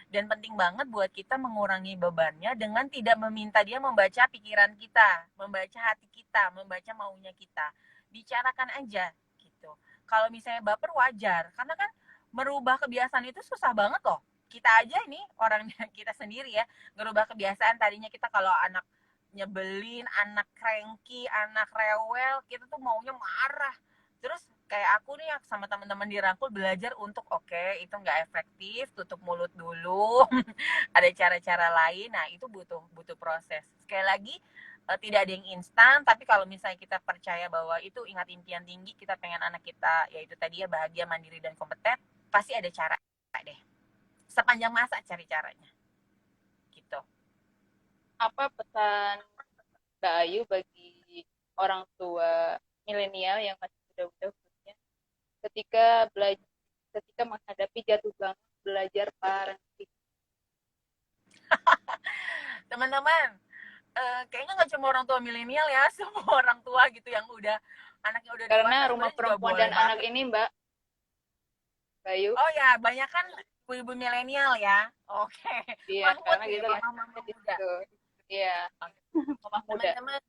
Dan penting banget buat kita mengurangi bebannya dengan tidak meminta dia membaca pikiran kita, membaca hati kita, membaca maunya kita. Bicarakan aja gitu. Kalau misalnya baper wajar, karena kan merubah kebiasaan itu susah banget loh. Kita aja ini orangnya kita sendiri ya, ngerubah kebiasaan. Tadinya kita kalau anak nyebelin, anak cranky, anak rewel, kita tuh maunya marah. Terus kayak aku nih sama teman-teman di Rangkul belajar untuk oke, itu nggak efektif, tutup mulut dulu. Ada cara-cara lain. Nah itu butuh butuh proses. Sekali lagi, tidak ada yang instan, tapi kalau misalnya kita percaya bahwa itu, ingat impian tinggi, kita pengen anak kita yaitu tadi ya bahagia, mandiri dan kompeten, pasti ada cara deh. Sepanjang masa cari caranya gitu. apa pesan Mbak Ayu bagi orang tua milenial yang masih muda-muda khususnya ketika menghadapi jatuh bangun belajar parenting. Teman-teman, kayaknya nggak cuma orang tua milenial ya, semua orang tua gitu yang udah anaknya udah Karena dewasa rumah sebenarnya juga perempuan boleh dan anak banget. ini, Mbak Bayu, Oh ya, banyak kan ibu-ibu milenial ya. Oke, iya, Mahmud karena nih, kita mama-mama lahir di muda. situ. Iya, Oke. rumah muda. Teman-teman,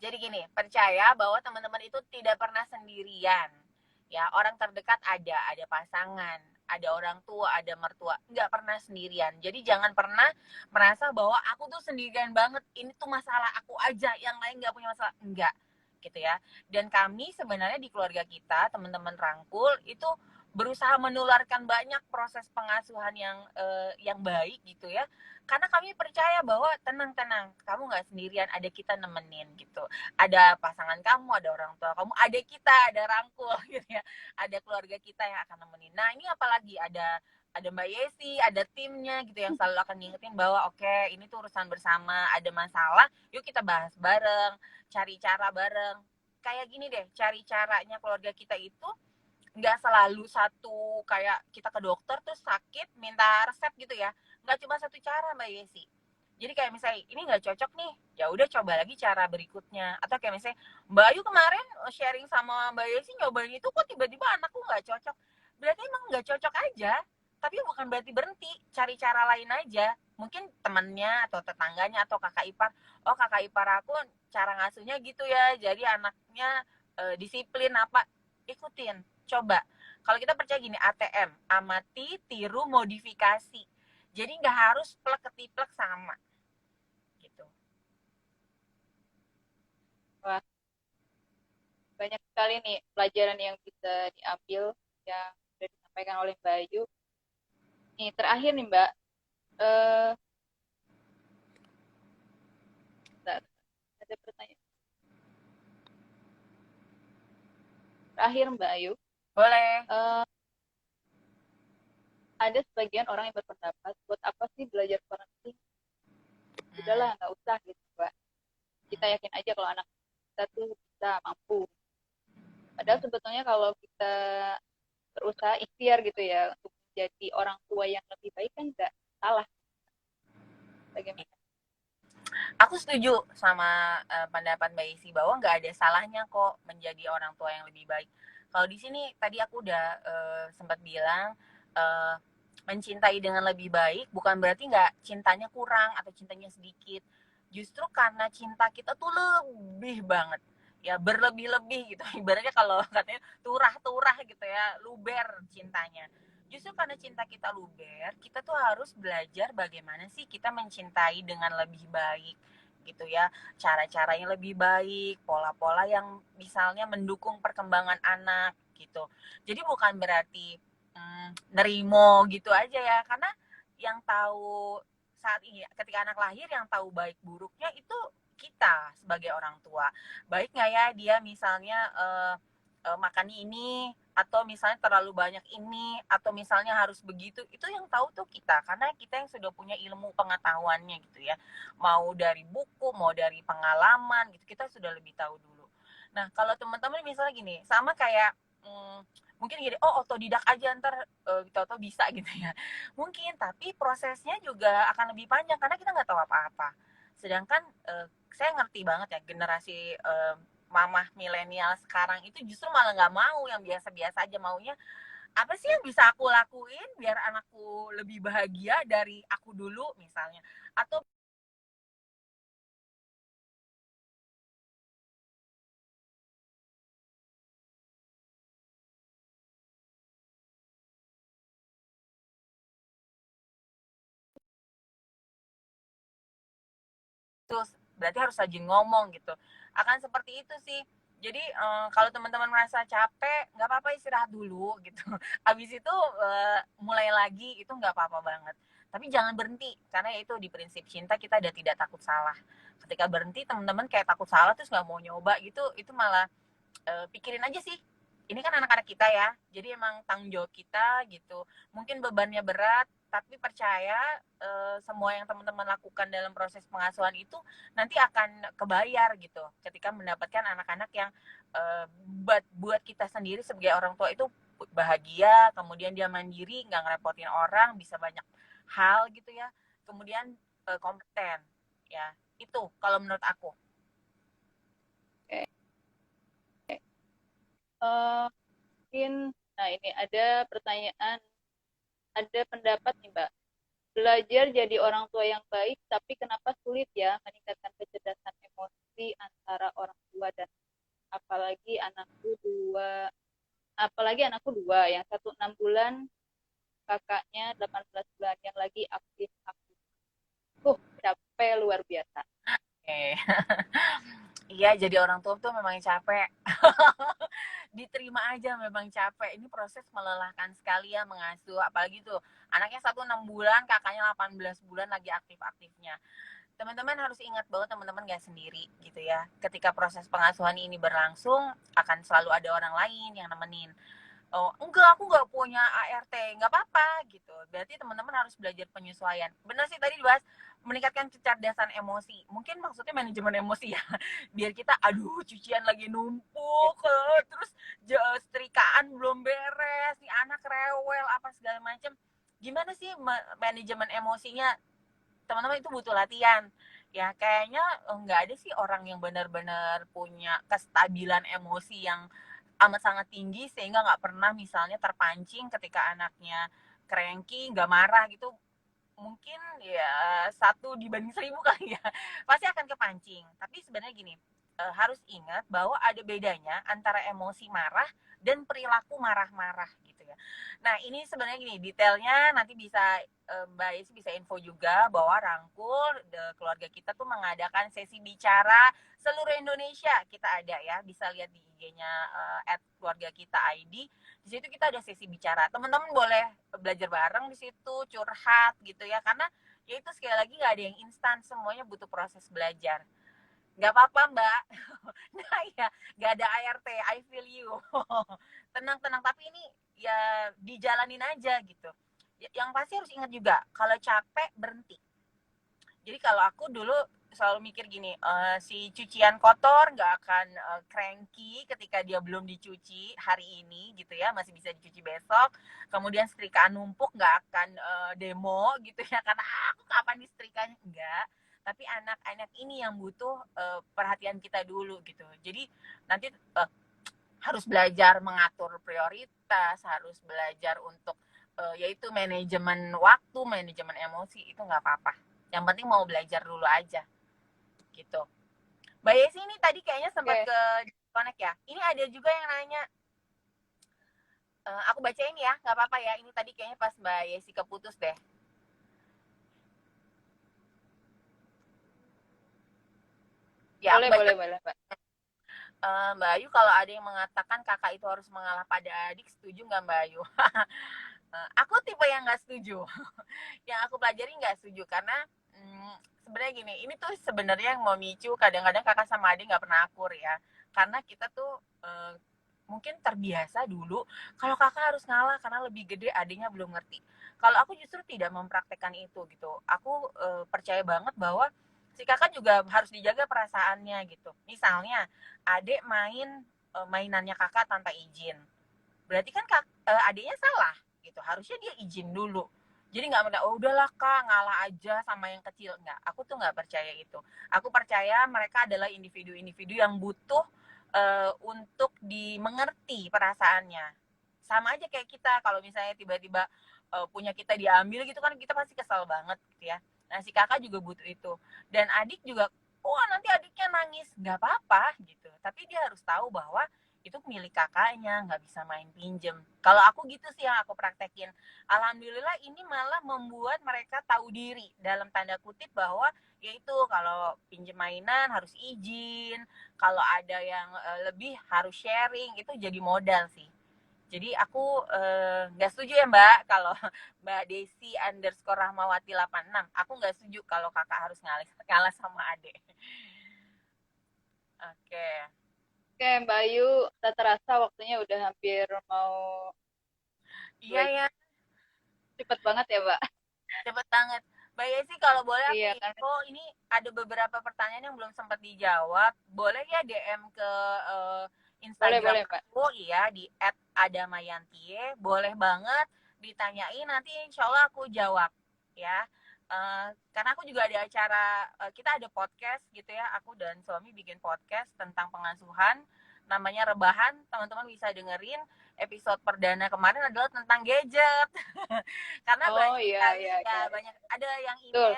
jadi gini, percaya bahwa teman-teman itu tidak pernah sendirian. Ya, orang terdekat ada pasangan, ada orang tua, ada mertua, nggak pernah sendirian. Jadi jangan pernah merasa bahwa aku tuh sendirian banget, ini tuh masalah aku aja, yang lain nggak punya masalah. Enggak, gitu ya. Dan kami sebenarnya di keluarga kita, teman-teman Rangkul, itu berusaha menularkan banyak proses pengasuhan yang baik gitu ya. Karena kami percaya bahwa tenang-tenang, kamu nggak sendirian, ada kita nemenin gitu. Ada pasangan kamu, ada orang tua kamu, ada kita, ada Rangkul gitu ya, ada keluarga kita yang akan nemenin. Nah ini apalagi ada Mbak Yesi, ada timnya gitu yang selalu akan ngingetin bahwa oke, ini tuh urusan bersama, ada masalah, yuk kita bahas bareng, cari cara bareng. Kayak gini deh, cari caranya keluarga kita itu nggak selalu satu, kayak kita ke dokter terus sakit minta resep gitu ya, nggak cuma satu cara Mbak Yesi. Jadi kayak misalnya ini nggak cocok nih, ya udah coba lagi cara berikutnya. Atau kayak misalnya Mbak Ayu kemarin sharing sama Mbak Yesi nyobain itu kok tiba-tiba anakku nggak cocok, berarti emang nggak cocok aja, tapi bukan berarti berhenti, cari cara lain aja. Mungkin temennya atau tetangganya atau kakak ipar, oh kakak ipar aku cara ngasuhnya gitu ya, jadi anaknya disiplin apa, ikutin, coba. Kalau kita percaya gini, ATM, amati, tiru, modifikasi. Jadi nggak harus plek ketiplek sama gitu. Wah, banyak sekali nih pelajaran yang bisa diambil yang sudah disampaikan oleh Mbak Ayu. Nih, terakhir nih, Mbak. Eh, bentar, ada pertanyaan. Terakhir, Mbak Ayu. Boleh. Eh, ada sebagian orang yang berpendapat, buat apa sih belajar parenting? Hmm. Udahlah, nggak usah gitu, Mbak. Kita yakin aja kalau anak kita tuh bisa mampu. Padahal sebetulnya kalau kita berusaha ikhtiar gitu ya untuk menjadi orang tua yang lebih baik kan nggak salah. Bagaimana? Aku setuju sama pendapat Mbak Isi bahwa nggak ada salahnya kok menjadi orang tua yang lebih baik. Kalau di sini tadi aku udah sempat bilang uh, mencintai dengan lebih baik bukan berarti nggak cintanya kurang atau cintanya sedikit. Justru karena cinta kita tuh lebih banget, ya berlebih-lebih gitu. Ibaratnya kalau katanya turah-turah gitu ya, luber cintanya. Justru karena cinta kita luber, kita tuh harus belajar bagaimana sih kita mencintai dengan lebih baik gitu ya, cara-cara yang lebih baik, pola-pola yang misalnya mendukung perkembangan anak gitu. Jadi bukan berarti nerimo gitu aja ya, karena yang tahu saat ini ketika anak lahir yang tahu baik buruknya itu kita sebagai orang tua. Baik nggak ya dia misalnya makan ini, atau misalnya terlalu banyak ini, atau misalnya harus begitu, itu yang tahu tuh kita, karena kita yang sudah punya ilmu pengetahuannya gitu ya, mau dari buku mau dari pengalaman gitu, kita sudah lebih tahu dulu. Nah kalau teman-teman misalnya gini, sama kayak mungkin gini, oh otodidak aja ntar tahu-tahu bisa gitu ya, mungkin, tapi prosesnya juga akan lebih panjang karena kita nggak tahu apa-apa. Sedangkan saya ngerti banget ya generasi mamah milenial sekarang itu justru malah nggak mau yang biasa-biasa aja, maunya apa sih yang bisa aku lakuin biar anakku lebih bahagia dari aku dulu misalnya, atau terus berarti harus rajin ngomong gitu, akan seperti itu sih. Jadi kalau teman-teman merasa capek nggak apa-apa, istirahat dulu gitu. Habis itu mulai lagi itu nggak apa-apa banget, tapi jangan berhenti, karena itu di prinsip cinta kita ada tidak takut salah. Ketika berhenti teman-teman kayak takut salah terus nggak mau nyoba gitu, itu malah pikirin aja sih, ini kan anak-anak kita ya, jadi emang tanggung jawab kita gitu. Mungkin bebannya berat, tapi percaya semua yang teman-teman lakukan dalam proses pengasuhan itu nanti akan kebayar gitu ketika mendapatkan anak-anak yang buat kita sendiri sebagai orang tua itu bahagia, kemudian dia mandiri, nggak ngerepotin orang, bisa banyak hal gitu ya, kemudian kompeten ya, itu kalau menurut aku. Oke. Eh, mungkin, nah ini ada pertanyaan, ada pendapat nih Mbak. Belajar jadi orang tua yang baik, tapi kenapa sulit ya meningkatkan kecerdasan emosi antara orang tua dan apalagi anakku dua, apalagi anakku dua, yang satu 6 bulan, kakaknya 18 bulan, yang lagi aktif aktif. Capek luar biasa. Oke. Iya, jadi orang tua tuh memang capek. Diterima aja memang capek. Ini proses melelahkan sekali ya mengasuh. Apalagi tuh anaknya satu 6 bulan, kakaknya 18 bulan lagi aktif-aktifnya. Teman-teman harus ingat bahwa teman-teman gak sendiri gitu ya. Ketika proses pengasuhan ini berlangsung, akan selalu ada orang lain yang nemenin. Oh enggak, aku nggak punya ART, nggak apa-apa gitu. Berarti teman-teman harus belajar penyesuaian. Benar sih tadi dibahas meningkatkan kecerdasan emosi, mungkin maksudnya manajemen emosi ya. Biar kita aduh cucian lagi numpuk, terus setrikaan belum beres, nih anak rewel apa segala macam. Gimana sih manajemen emosinya? Teman-teman itu butuh latihan ya. Kayaknya nggak ada sih orang yang benar-benar punya kestabilan emosi yang amat sangat tinggi sehingga nggak pernah misalnya terpancing ketika anaknya cranky, nggak marah gitu. Mungkin ya 1 dibanding 1000 kali ya, pasti akan kepancing. Tapi sebenarnya gini, harus ingat bahwa ada bedanya antara emosi marah dan perilaku marah-marah gitu ya. Nah ini sebenarnya gini, detailnya nanti bisa Mbak Yesi bisa info juga bahwa Rangkul keluarga kita tuh mengadakan sesi bicara seluruh Indonesia. Kita ada ya, bisa lihat di IG-nya @keluarga kita ID. Di situ kita ada sesi bicara, teman-teman boleh belajar bareng di situ, curhat gitu ya, karena ya itu sekali lagi nggak ada yang instan, semuanya butuh proses belajar. Nggak apa-apa Mbak. Nah ya, nggak ada ART, I feel you. Tenang-tenang, tapi ini ya dijalanin aja gitu. Yang pasti harus ingat juga, kalau capek berhenti. Jadi kalau aku dulu selalu mikir gini, si cucian kotor nggak akan cranky ketika dia belum dicuci hari ini gitu ya, masih bisa dicuci besok. Kemudian setrikaan numpuk nggak akan demo gitu ya, karena aku kapan disetrikanya, enggak. Tapi anak-anak ini yang butuh perhatian kita dulu gitu. Jadi nanti harus belajar mengatur prioritas, harus belajar untuk yaitu manajemen waktu, manajemen emosi, itu nggak apa-apa. Yang penting mau belajar dulu aja gitu. Mbak Yesi ini tadi kayaknya sempat Oke, ke connect ya. Ini ada juga yang nanya, aku bacain ya, nggak apa-apa ya. Ini tadi kayaknya pas Mbak Yesi keputus deh. Ya aku boleh, baca. boleh, boleh, Mbak. Mbak Ayu, kalau ada yang mengatakan kakak itu harus mengalah pada adik, setuju nggak Mbak Ayu? Aku tipe yang nggak setuju. Yang aku pelajari nggak setuju karena sebenarnya gini, ini tuh sebenarnya yang memicu kadang-kadang kakak sama adik nggak pernah akur ya, karena kita tuh mungkin terbiasa dulu kalau kakak harus ngalah karena lebih gede, adiknya belum ngerti. Kalau aku justru tidak mempraktekkan itu gitu. Aku percaya banget bahwa si kakak juga harus dijaga perasaannya gitu. Misalnya adik main mainannya kakak tanpa izin, berarti kan adiknya salah gitu, harusnya dia izin dulu. Jadi nggak mereka, oh udahlah kak ngalah aja sama yang kecil, nggak. Aku tuh nggak percaya itu. Aku percaya mereka adalah individu-individu yang butuh untuk dimengerti perasaannya. Sama aja kayak kita, kalau misalnya tiba-tiba punya kita diambil gitu kan, kita pasti kesal banget gitu ya. Nah si kakak juga butuh itu. Dan adik juga, oh nanti adiknya nangis, nggak apa-apa gitu, tapi dia harus tahu bahwa itu milik kakaknya, nggak bisa main pinjem. Kalau aku gitu sih yang aku praktekin. Alhamdulillah ini malah membuat mereka tahu diri dalam tanda kutip, bahwa yaitu kalau pinjem mainan harus izin, kalau ada yang lebih harus sharing, itu jadi modal sih. Jadi aku nggak setuju ya Mbak, kalau Mbak Desi underscore Rahmawati 86, aku nggak setuju kalau kakak harus ngalah sama adik. Oke. Oke, Mbak Ayu, tak terasa waktunya udah hampir mau Iya 2 jam. ya, Cepet banget ya, Mbak. cepet banget. Mbak Yesi, kalau boleh aku Iya kan? info, ini ada beberapa pertanyaan yang belum sempat dijawab. Boleh ya DM ke Instagram boleh Mbak. aku ya di @adamayantie. Boleh banget ditanyain, nanti insya Allah aku jawab ya. Karena aku juga ada acara, kita ada podcast gitu ya, aku dan suami bikin podcast tentang pengasuhan, namanya Rebahan, teman-teman bisa dengerin. Episode perdana kemarin adalah tentang gadget. Karena Oh banyak iya sekali iya iya. ya, banyak ada yang Betul.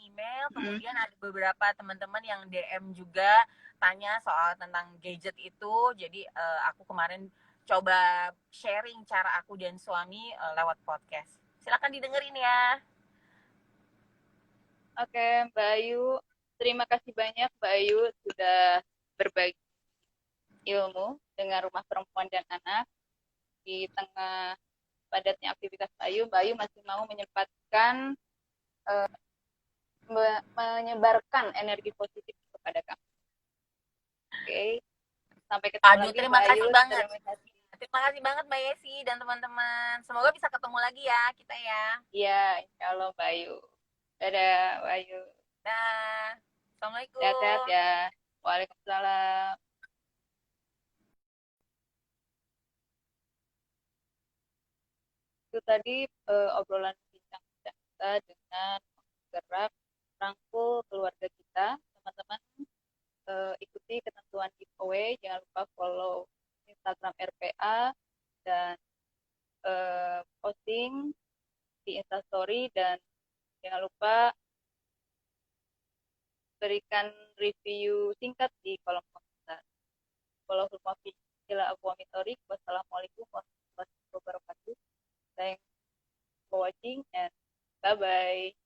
email, Mm. kemudian ada beberapa teman-teman yang DM juga tanya soal tentang gadget itu. Jadi aku kemarin coba sharing cara aku dan suami lewat podcast. Silakan didengerin ya. Oke, Mbak Ayu. Terima kasih banyak Mbak Ayu sudah berbagi ilmu dengan Rumah Perempuan dan Anak. Di tengah padatnya aktivitas Mbak Ayu masih mau menyempatkan menyebarkan energi positif kepada kami. Oke, sampai ketemu Aduh, lagi terima Mbak Ayu. kasih banget. Terima kasih. Terima kasih banget Mbak Yesi dan teman-teman. Semoga bisa ketemu lagi ya kita ya. Iya, insya Allah Mbak Ayu. Dadah Mbak Ayu. Dah. Sehat-sehat Assalamualaikum. ya. Waalaikumsalam. Itu tadi obrolan bincang kita dengan gerak rangkul keluarga kita. Teman-teman ikuti ketentuan giveaway. Jangan lupa follow Instagram RPA dan posting di Instastory, dan jangan lupa berikan review singkat di kolom komentar. Wallahul muwaffiq ila aqwamit thoriq. Wassalamualaikum warahmatullahi wabarakatuh. Thanks for watching and bye bye.